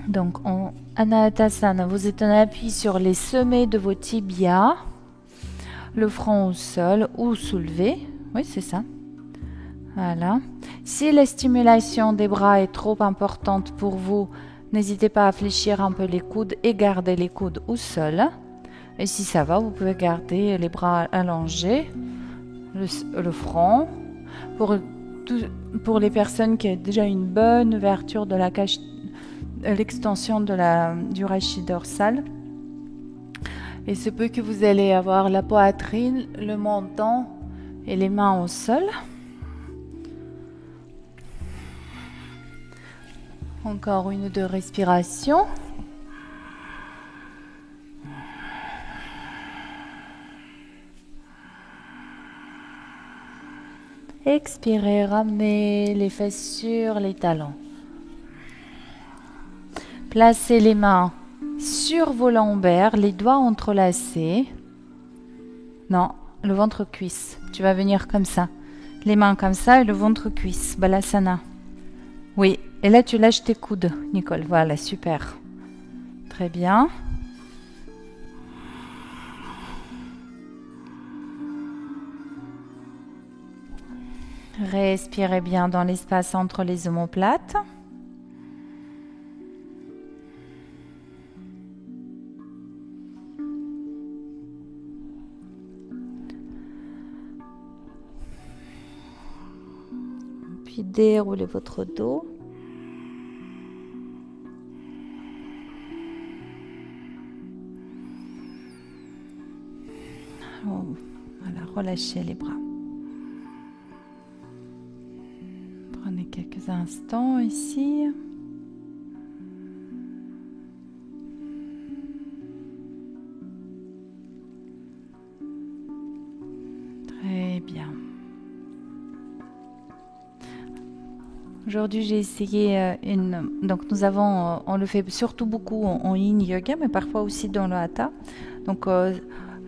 Donc en Anatasana, vous êtes en appui sur les sommets de vos tibias, le front au sol ou soulevé. Oui, c'est ça. Voilà. Si la stimulation des bras est trop importante pour vous, n'hésitez pas à fléchir un peu les coudes et garder les coudes au sol. Et si ça va, vous pouvez garder les bras allongés, le front. Pour les personnes qui ont déjà une bonne ouverture de la cage, l'extension du rachis dorsal. Il se peut que vous allez avoir la poitrine, le menton et les mains au sol. Encore une ou deux respirations. Expirez, ramenez les fesses sur les talons. Placez les mains sur vos lombaires, les doigts entrelacés. Non, le ventre cuisse. Tu vas venir comme ça. Les mains comme ça et le ventre cuisse. Balasana. Oui, et là tu lâches tes coudes, Nicole. Voilà, super. Très bien. Respirez bien dans l'espace entre les omoplates. Puis déroulez votre dos. Oh, voilà, relâchez les bras. Prenez quelques instants ici. Très bien. Aujourd'hui, j'ai essayé donc nous avons, on le fait surtout beaucoup en yin yoga, mais parfois aussi dans le hatha. Donc,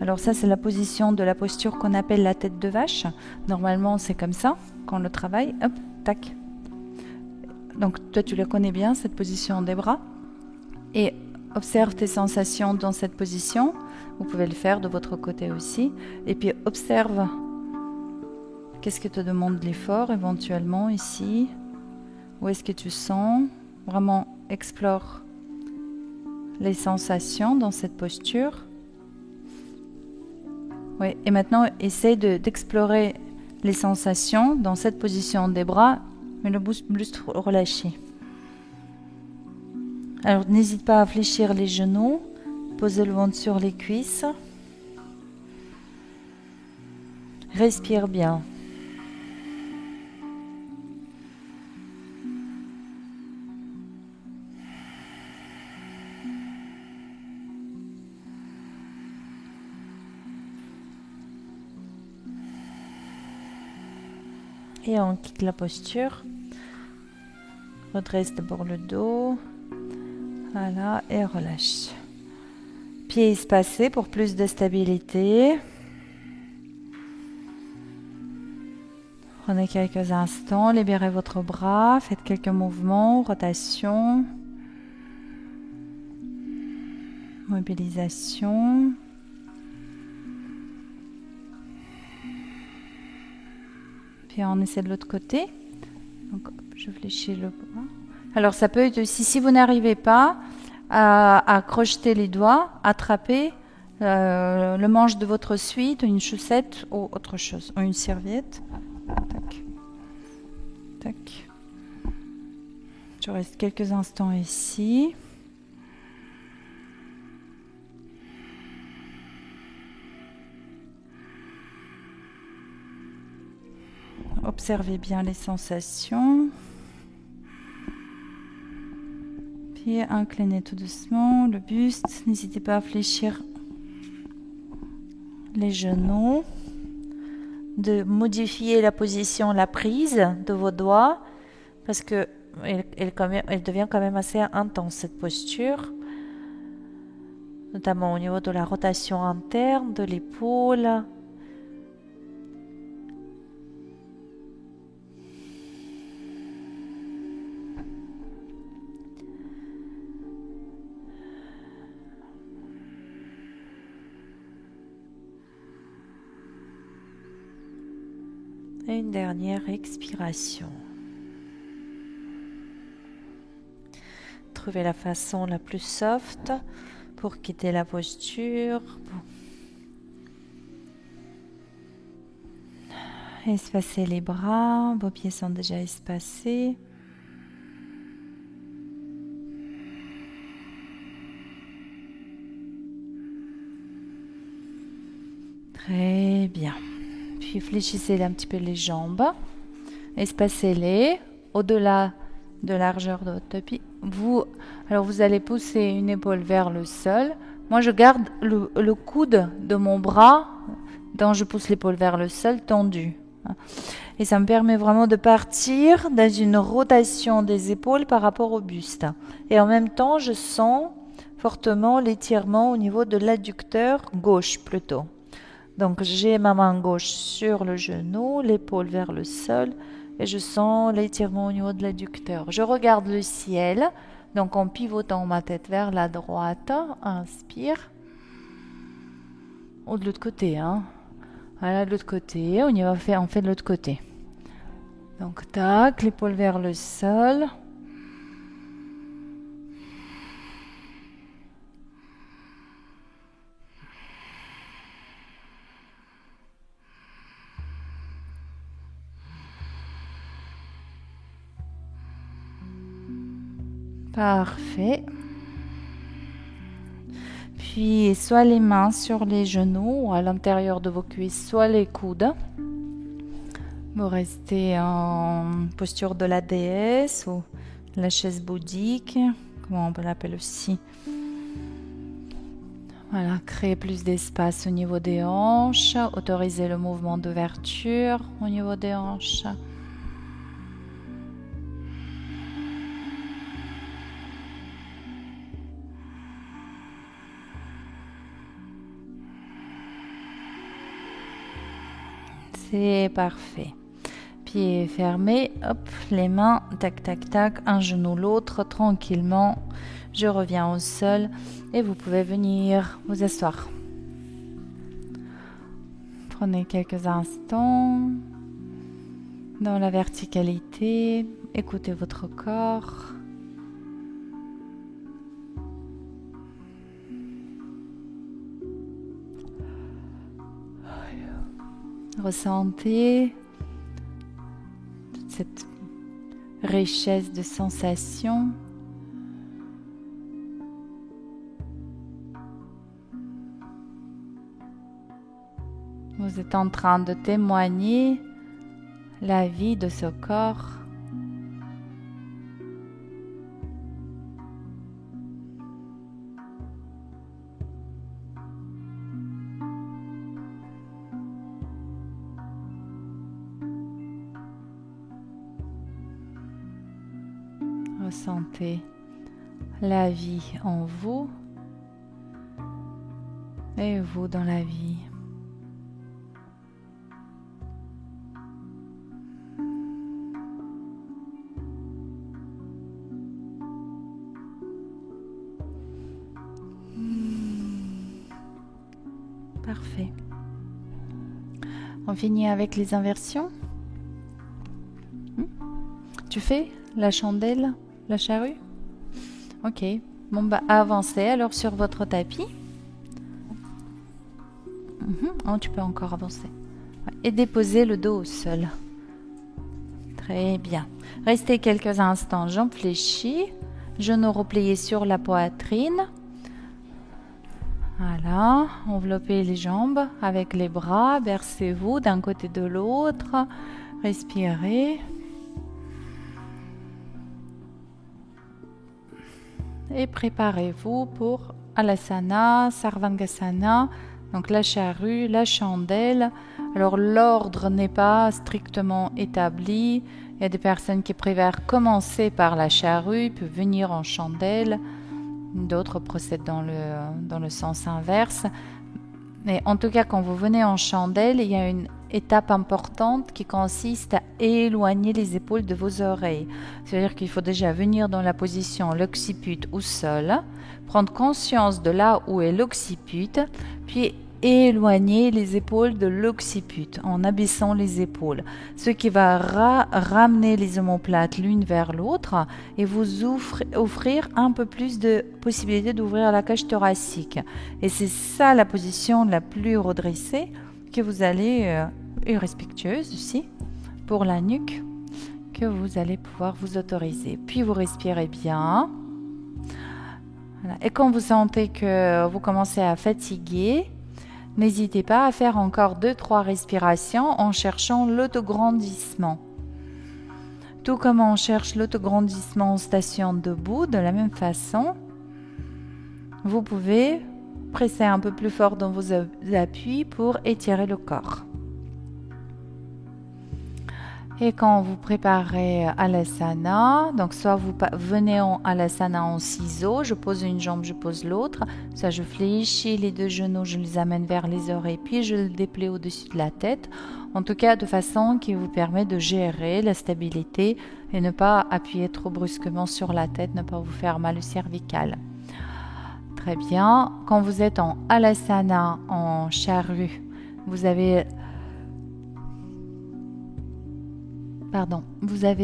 alors ça, c'est la position de la posture qu'on appelle la tête de vache. Normalement, c'est comme ça qu'on le travaille. Hop, tac. Donc, toi, tu la connais bien, cette position des bras. Et observe tes sensations dans cette position. Vous pouvez le faire de votre côté aussi. Et puis, observe qu'est-ce que te demande l'effort éventuellement ici. Où est-ce que tu sens? Vraiment, explore les sensations dans cette posture. Oui, et maintenant, essaye d'explorer les sensations dans cette position des bras, mais le buste relâché. Alors, n'hésite pas à fléchir les genoux, poser le ventre sur les cuisses. Respire bien. Et on quitte la posture. Redresse d'abord le dos. Voilà, et relâche. Pieds espacés pour plus de stabilité. Prenez quelques instants, libérez votre bras, faites quelques mouvements, rotation, mobilisation. Puis on essaie de l'autre côté. Donc, je fléchis le bras. Alors, ça peut être aussi, si vous n'arrivez pas à crocheter les doigts, attraper le manche de votre suite, une chaussette ou autre chose, ou une serviette. Tac. Tac. Je reste quelques instants ici. Observez bien les sensations. Puis inclinez tout doucement le buste. N'hésitez pas à fléchir les genoux. De modifier la position, la prise de vos doigts. Parce que elle devient quand même assez intense cette posture. Notamment au niveau de la rotation interne de l'épaule. Et une dernière expiration. Trouvez la façon la plus soft pour quitter la posture. Espacez les bras, vos pieds sont déjà espacés. Très bien. Puis fléchissez un petit peu les jambes. Espacez-les au-delà de la largeur de votre tapis. Alors vous allez pousser une épaule vers le sol. Moi, je garde le coude de mon bras, dont je pousse l'épaule vers le sol, tendu. Et ça me permet vraiment de partir dans une rotation des épaules par rapport au buste. Et en même temps, je sens fortement l'étirement au niveau de l'adducteur gauche plutôt. Donc j'ai ma main gauche sur le genou, l'épaule vers le sol et je sens l'étirement au niveau de l'adducteur. Je regarde le ciel, donc en pivotant ma tête vers la droite, inspire. Ou de l'autre côté, hein. Voilà, de l'autre côté, on fait de l'autre côté. Donc tac, l'épaule vers le sol.
Parfait. Puis, soit les mains sur les genoux ou à l'intérieur de vos cuisses, soit les coudes. Vous restez en posture de la déesse ou la chaise bouddhique, comment on peut l'appeler aussi. Voilà, créez plus d'espace au niveau des hanches, autorisez le mouvement d'ouverture au niveau des hanches. C'est parfait. Pieds fermés, hop, les mains, tac, tac, tac, un genou l'autre, tranquillement. Je reviens au sol et vous pouvez venir vous asseoir. Prenez quelques instants dans la verticalité, écoutez votre corps. Ressentez toute cette richesse de sensations. Vous êtes en train de témoigner la vie de ce corps. Ressentez la vie en vous et vous dans la vie. Parfait. On finit avec les inversions. Tu fais la chandelle, la charrue? Ok. Bon, bah, avancez alors sur votre tapis. Oh, tu peux encore avancer. Et déposez le dos au sol. Très bien. Restez quelques instants, jambes fléchies, genoux repliés sur la poitrine. Voilà, enveloppez les jambes avec les bras, bercez-vous d'un côté de l'autre, respirez. Et préparez-vous pour Alasana, Sarvangasana, donc la charrue, la chandelle. Alors l'ordre n'est pas strictement établi. Il y a des personnes qui préfèrent commencer par la charrue, puis venir en chandelle. D'autres procèdent dans le sens inverse. Mais en tout cas, quand vous venez en chandelle, il y a une étape importante qui consiste à éloigner les épaules de vos oreilles. C'est-à-dire qu'il faut déjà venir dans la position l'occiput au sol, prendre conscience de là où est l'occiput, puis éloigner les épaules de l'occiput en abaissant les épaules, ce qui va ramener les omoplates l'une vers l'autre et vous offrir un peu plus de possibilités d'ouvrir la cage thoracique. Et c'est ça la position la plus redressée que vous allez, et respectueuse aussi pour la nuque, que vous allez pouvoir vous autoriser. Puis vous respirez bien. Voilà. Et quand vous sentez que vous commencez à fatiguer, n'hésitez pas à faire encore 2-3 respirations en cherchant l'autograndissement. Tout comme on cherche l'autograndissement en station debout, de la même façon, vous pouvez presser un peu plus fort dans vos appuis pour étirer le corps. Et quand vous préparez Alasana, donc soit vous venez en Alasana en ciseaux, je pose une jambe, je pose l'autre, soit je fléchis les deux genoux, je les amène vers les oreilles, puis je le déplie au-dessus de la tête. En tout cas, de façon qui vous permet de gérer la stabilité et ne pas appuyer trop brusquement sur la tête, ne pas vous faire mal au cervical. Très bien. Quand vous êtes en Alasana, en charrue, vous avez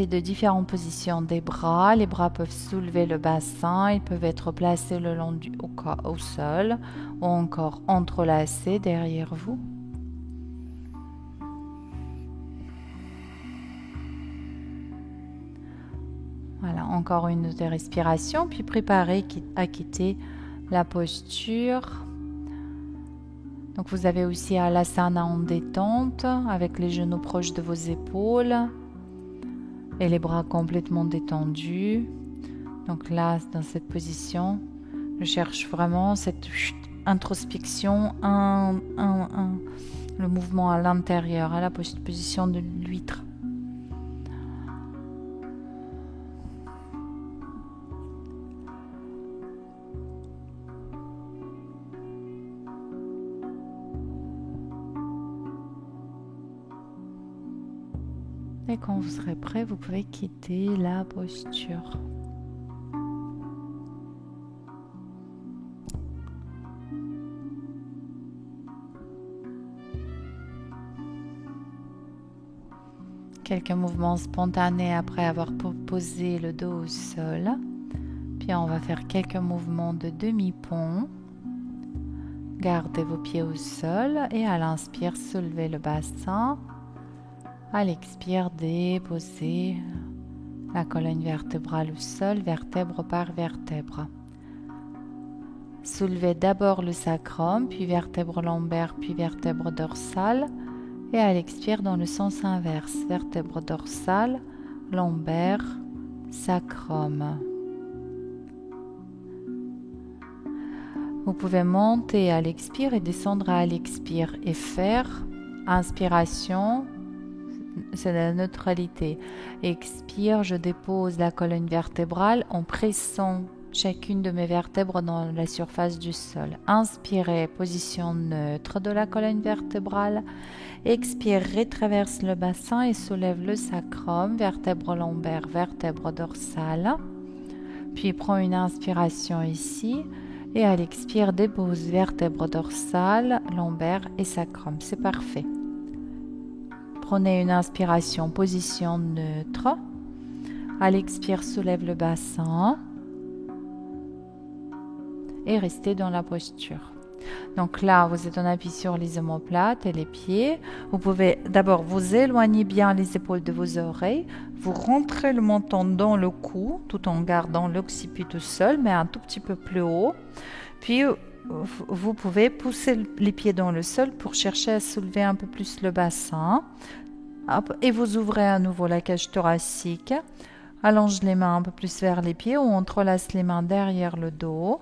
de différentes positions des bras. Les bras peuvent soulever le bassin, ils peuvent être placés le long au sol ou encore entrelacés derrière vous. Voilà, encore une autre respiration, puis préparez à quitter la posture. Donc vous avez aussi Alasana en détente, avec les genoux proches de vos épaules et les bras complètement détendus. Donc là, dans cette position, je cherche vraiment cette introspection, le mouvement à l'intérieur, à la position de l'huître. Et quand vous serez prêt, vous pouvez quitter la posture. Quelques mouvements spontanés après avoir posé le dos au sol. Puis on va faire quelques mouvements de demi-pont. Gardez vos pieds au sol et à l'inspire, soulevez le bassin. À l'expire, déposez la colonne vertébrale au sol, vertèbre par vertèbre. Soulevez d'abord le sacrum, puis vertèbre lombaire, puis vertèbre dorsale. Et à l'expire, dans le sens inverse, vertèbre dorsale, lombaire, sacrum. Vous pouvez monter à l'expire et descendre à l'expire et faire inspiration, c'est la neutralité. Expire, je dépose la colonne vertébrale en pressant chacune de mes vertèbres dans la surface du sol. Inspirez, position neutre de la colonne vertébrale. Expire, retraverse le bassin et soulève le sacrum, vertèbre lombaire, vertèbre dorsale. Puis prends une inspiration ici. Et à l'expire, dépose vertèbre dorsale, lombaire et sacrum. C'est parfait. Prenez une inspiration, position neutre. À l'expire, soulève le bassin. Et restez dans la posture. Donc là, vous êtes en appui sur les omoplates et les pieds. Vous pouvez d'abord vous éloigner bien les épaules de vos oreilles. Vous rentrez le menton dans le cou, tout en gardant l'occiput au sol, mais un tout petit peu plus haut. Puis, vous pouvez pousser les pieds dans le sol pour chercher à soulever un peu plus le bassin. Hop, et vous ouvrez à nouveau la cage thoracique. Allonge les mains un peu plus vers les pieds ou entrelace les mains derrière le dos.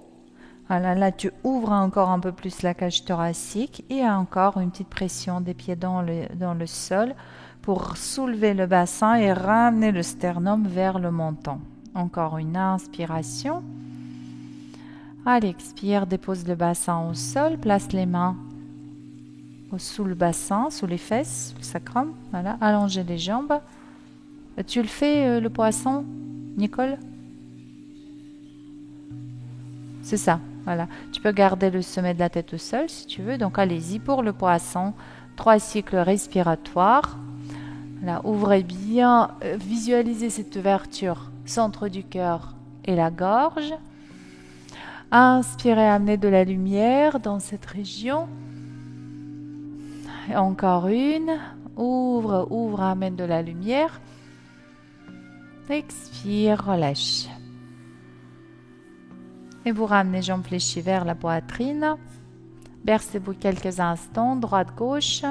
Voilà, là, tu ouvres encore un peu plus la cage thoracique et encore une petite pression des pieds dans le sol pour soulever le bassin et ramener le sternum vers le menton. Encore une inspiration. À l'expire, dépose le bassin au sol, place les mains sous le bassin, sous les fesses, le sacrum. Voilà, allongez les jambes. Tu le fais, le poisson, Nicole? C'est ça, voilà. Tu peux garder le sommet de la tête au sol si tu veux. Donc allez-y pour le poisson. 3 cycles respiratoires. Là, ouvrez bien, visualisez cette ouverture, centre du cœur et la gorge. Inspirez, amenez de la lumière dans cette région. Et encore une. Ouvre, amène de la lumière. Expire, relâche. Et vous ramenez jambes fléchies vers la poitrine. Bercez-vous quelques instants, droite-gauche.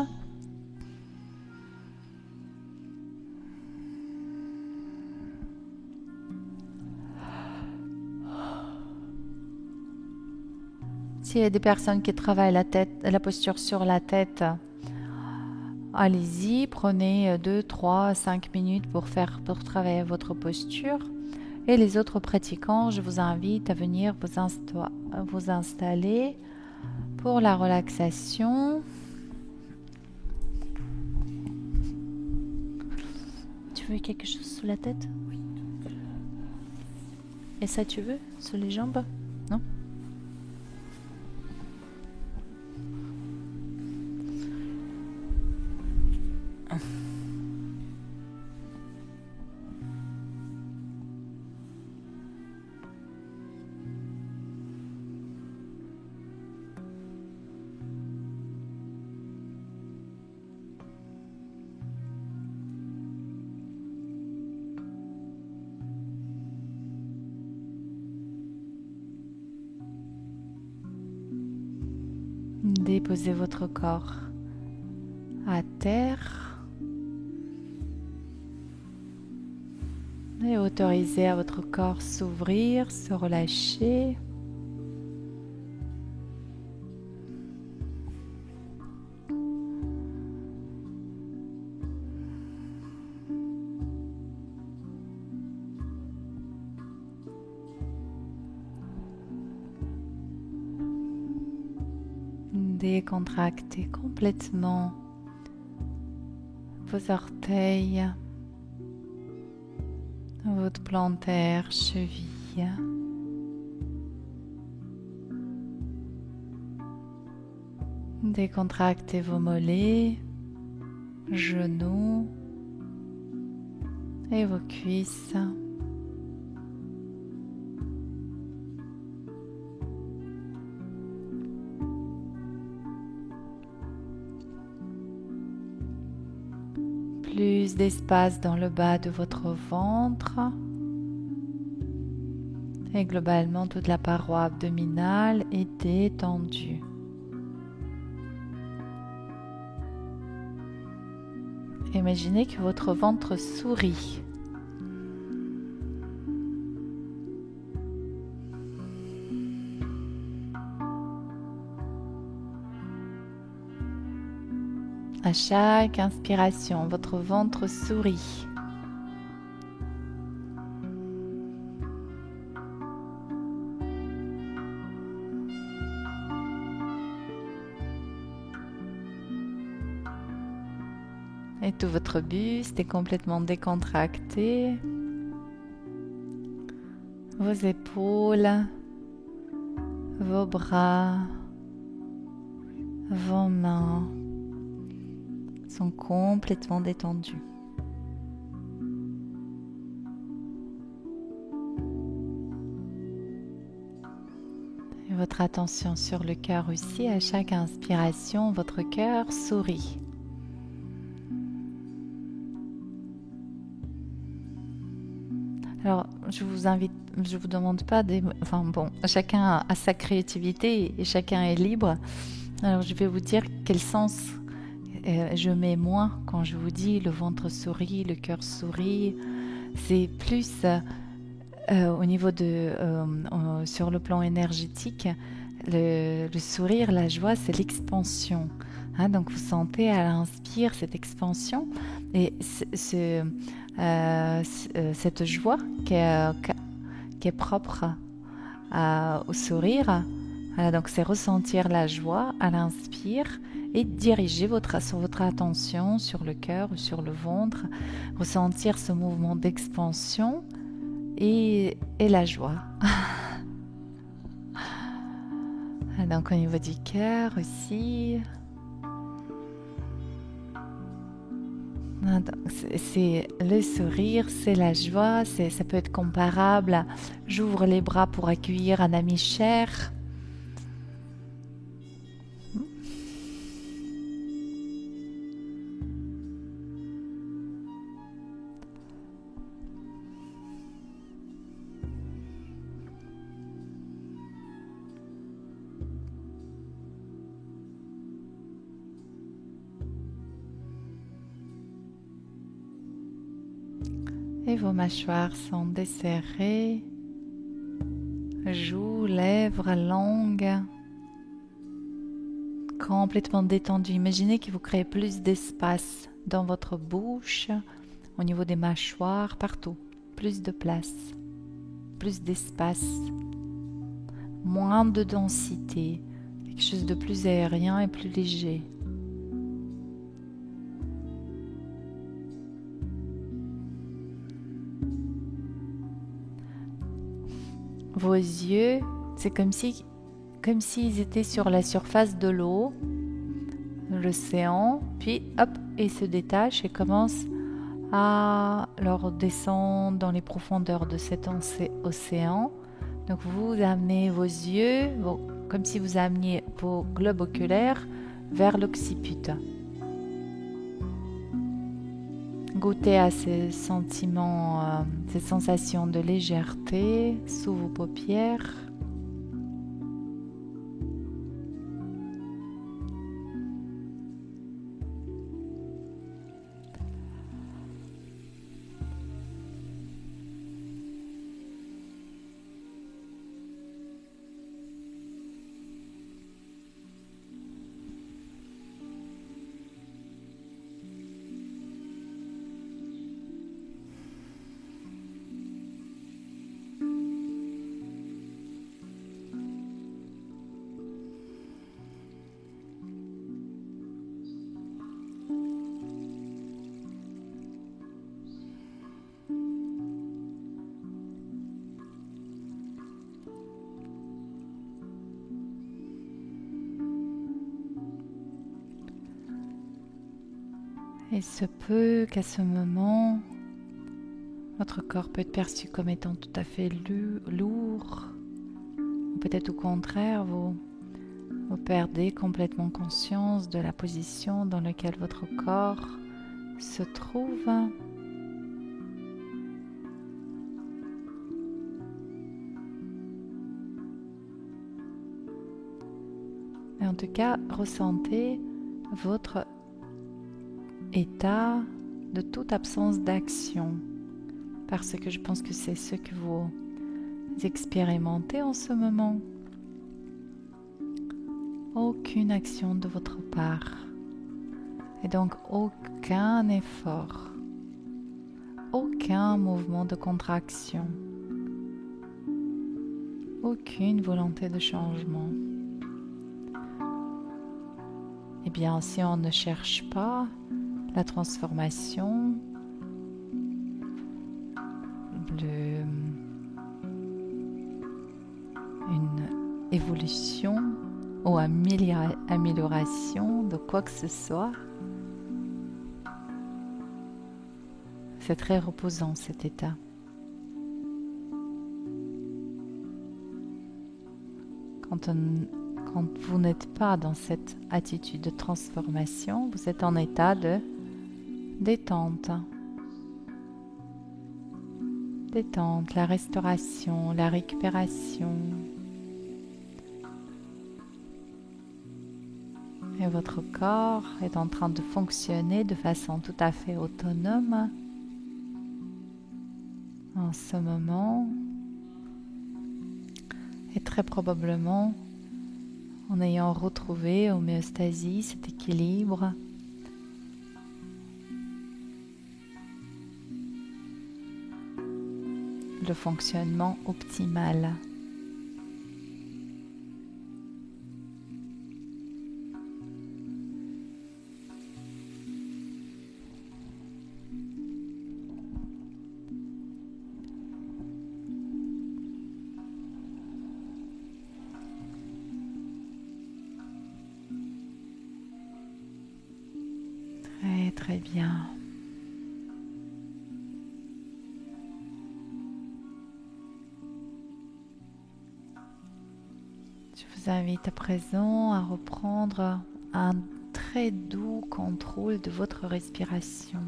S'il y a des personnes qui travaillent la posture sur la tête, allez-y, prenez 2, 3, 5 minutes pour travailler votre posture. Et les autres pratiquants, je vous invite à venir vous installer pour la relaxation. Tu veux quelque chose sous la tête? Oui. Et ça, tu veux? Sous les jambes? Non? Déposez votre corps à terre et autorisez à votre corps s'ouvrir, se relâcher. Décontractez complètement vos orteils, votre plantaire, cheville. Décontractez vos mollets, genoux et vos cuisses. Plus d'espace dans le bas de votre ventre et globalement toute la paroi abdominale est détendue. Imaginez que votre ventre sourit. À chaque inspiration, votre ventre sourit. Et tout votre buste est complètement décontracté. Vos épaules, vos bras, vos mains sont complètement détendus. Et votre attention sur le cœur aussi, à chaque inspiration, votre cœur sourit. Alors, je vous demande pas chacun a sa créativité et chacun est libre. Alors, je vais vous dire quel sens je mets moi quand je vous dis le ventre sourit, le cœur sourit. C'est plus au niveau sur le plan énergétique, le sourire, la joie, c'est l'expansion. Donc vous sentez à l'inspire cette expansion et cette joie qui est propre au sourire. Voilà, donc c'est ressentir la joie à l'inspire et diriger votre attention sur le cœur ou sur le ventre, ressentir ce mouvement d'expansion et la joie. Donc au niveau du cœur aussi. C'est le sourire, c'est la joie, ça peut être comparable à j'ouvre les bras pour accueillir un ami cher. Et vos mâchoires sont desserrées, joues, lèvres, langue, complètement détendues. Imaginez que vous créez plus d'espace dans votre bouche, au niveau des mâchoires, partout. Plus de place, plus d'espace, moins de densité, quelque chose de plus aérien et plus léger. Vos yeux, c'est comme s'ils étaient sur la surface de l'eau, l'océan, puis hop, ils se détachent et commencent à leur descendre dans les profondeurs de cet océan. Donc vous amenez vos yeux, comme si vous ameniez vos globes oculaires vers l'occiput. Goûtez à ces sentiments, ces sensations de légèreté sous vos paupières. Il se peut qu'à ce moment, votre corps peut être perçu comme étant tout à fait lourd, ou peut-être au contraire, vous perdez complètement conscience de la position dans laquelle votre corps se trouve. Mais en tout cas, ressentez votre état de toute absence d'action, parce que je pense que c'est ce que vous expérimentez en ce moment. Aucune action de votre part, et donc aucun effort, aucun mouvement de contraction, aucune volonté de changement. Eh bien, si on ne cherche pas la transformation, une évolution ou amélioration de quoi que ce soit, c'est très reposant cet état. Quand vous n'êtes pas dans cette attitude de transformation, vous êtes en état de détente. Détente, la restauration, la récupération. Et votre corps est en train de fonctionner de façon tout à fait autonome en ce moment. Et très probablement en ayant retrouvé homéostasie, cet équilibre, le fonctionnement optimal. Très très bien. Je vous invite à présent à reprendre un très doux contrôle de votre respiration.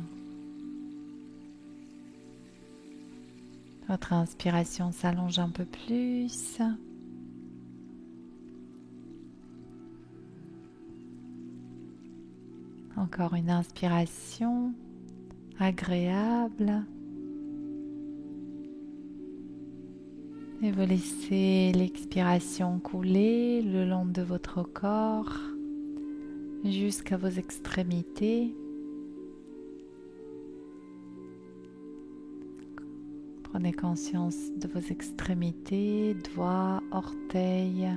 Votre inspiration s'allonge un peu plus. Encore une inspiration agréable. Et vous laissez l'expiration couler le long de votre corps jusqu'à vos extrémités. Prenez conscience de vos extrémités, doigts, orteils.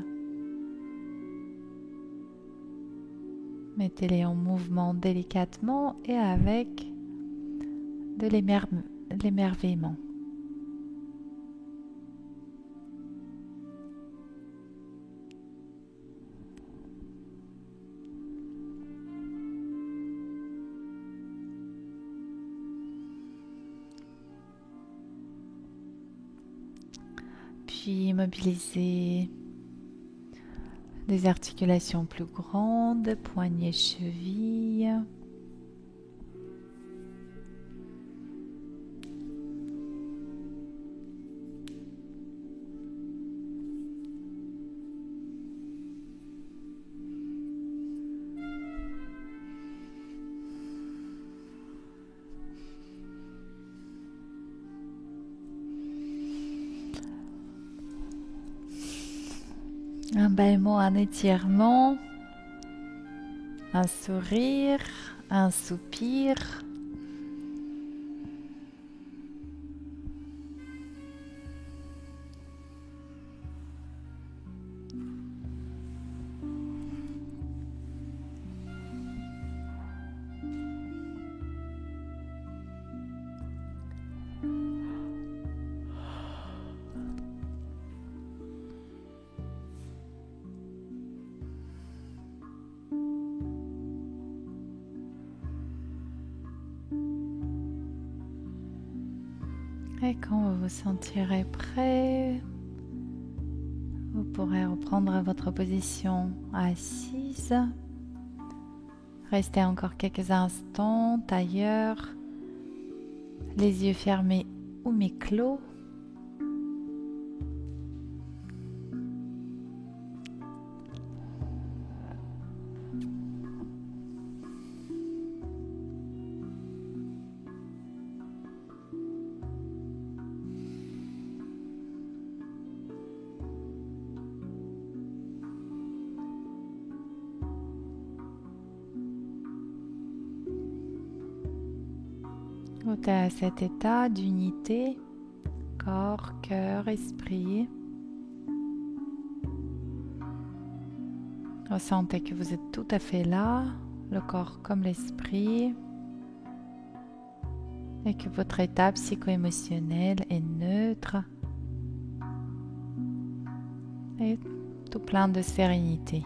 Mettez-les en mouvement délicatement et avec de l'émerveillement. Puis mobilisez des articulations plus grandes, poignets, chevilles. Un bâillement, un étirement, un sourire, un soupir. Et quand vous vous sentirez prêt, vous pourrez reprendre votre position assise. Restez encore quelques instants ailleurs, les yeux fermés ou mi-clos. Vous êtes à cet état d'unité, corps, cœur, esprit. Ressentez que vous êtes tout à fait là, le corps comme l'esprit, et que votre état psycho-émotionnel est neutre et tout plein de sérénité.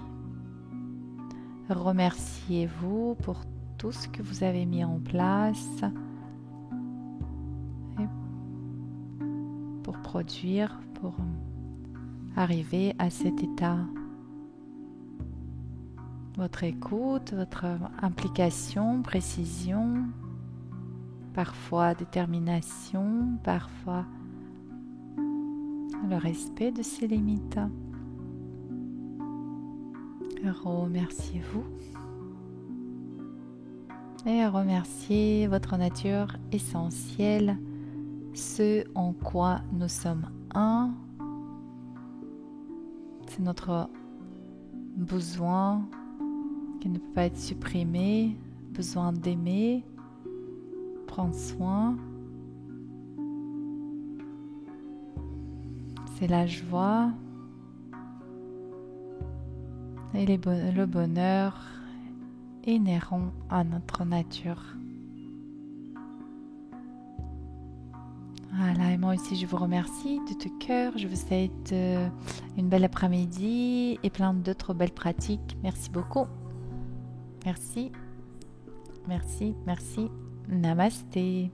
Remerciez-vous pour tout ce que vous avez mis en place et pour produire, pour arriver à cet état. Votre écoute, votre implication, précision, parfois détermination, parfois le respect de ses limites. Remerciez-vous et remerciez votre nature essentielle, ce en quoi nous sommes un. C'est notre besoin qui ne peut pas être supprimé, besoin d'aimer, prendre soin. C'est la joie et le bonheur inhérent à notre nature. Voilà, et moi aussi je vous remercie de tout cœur. Je vous souhaite une belle après-midi et plein d'autres belles pratiques. Merci beaucoup. Merci, merci, merci. Namasté.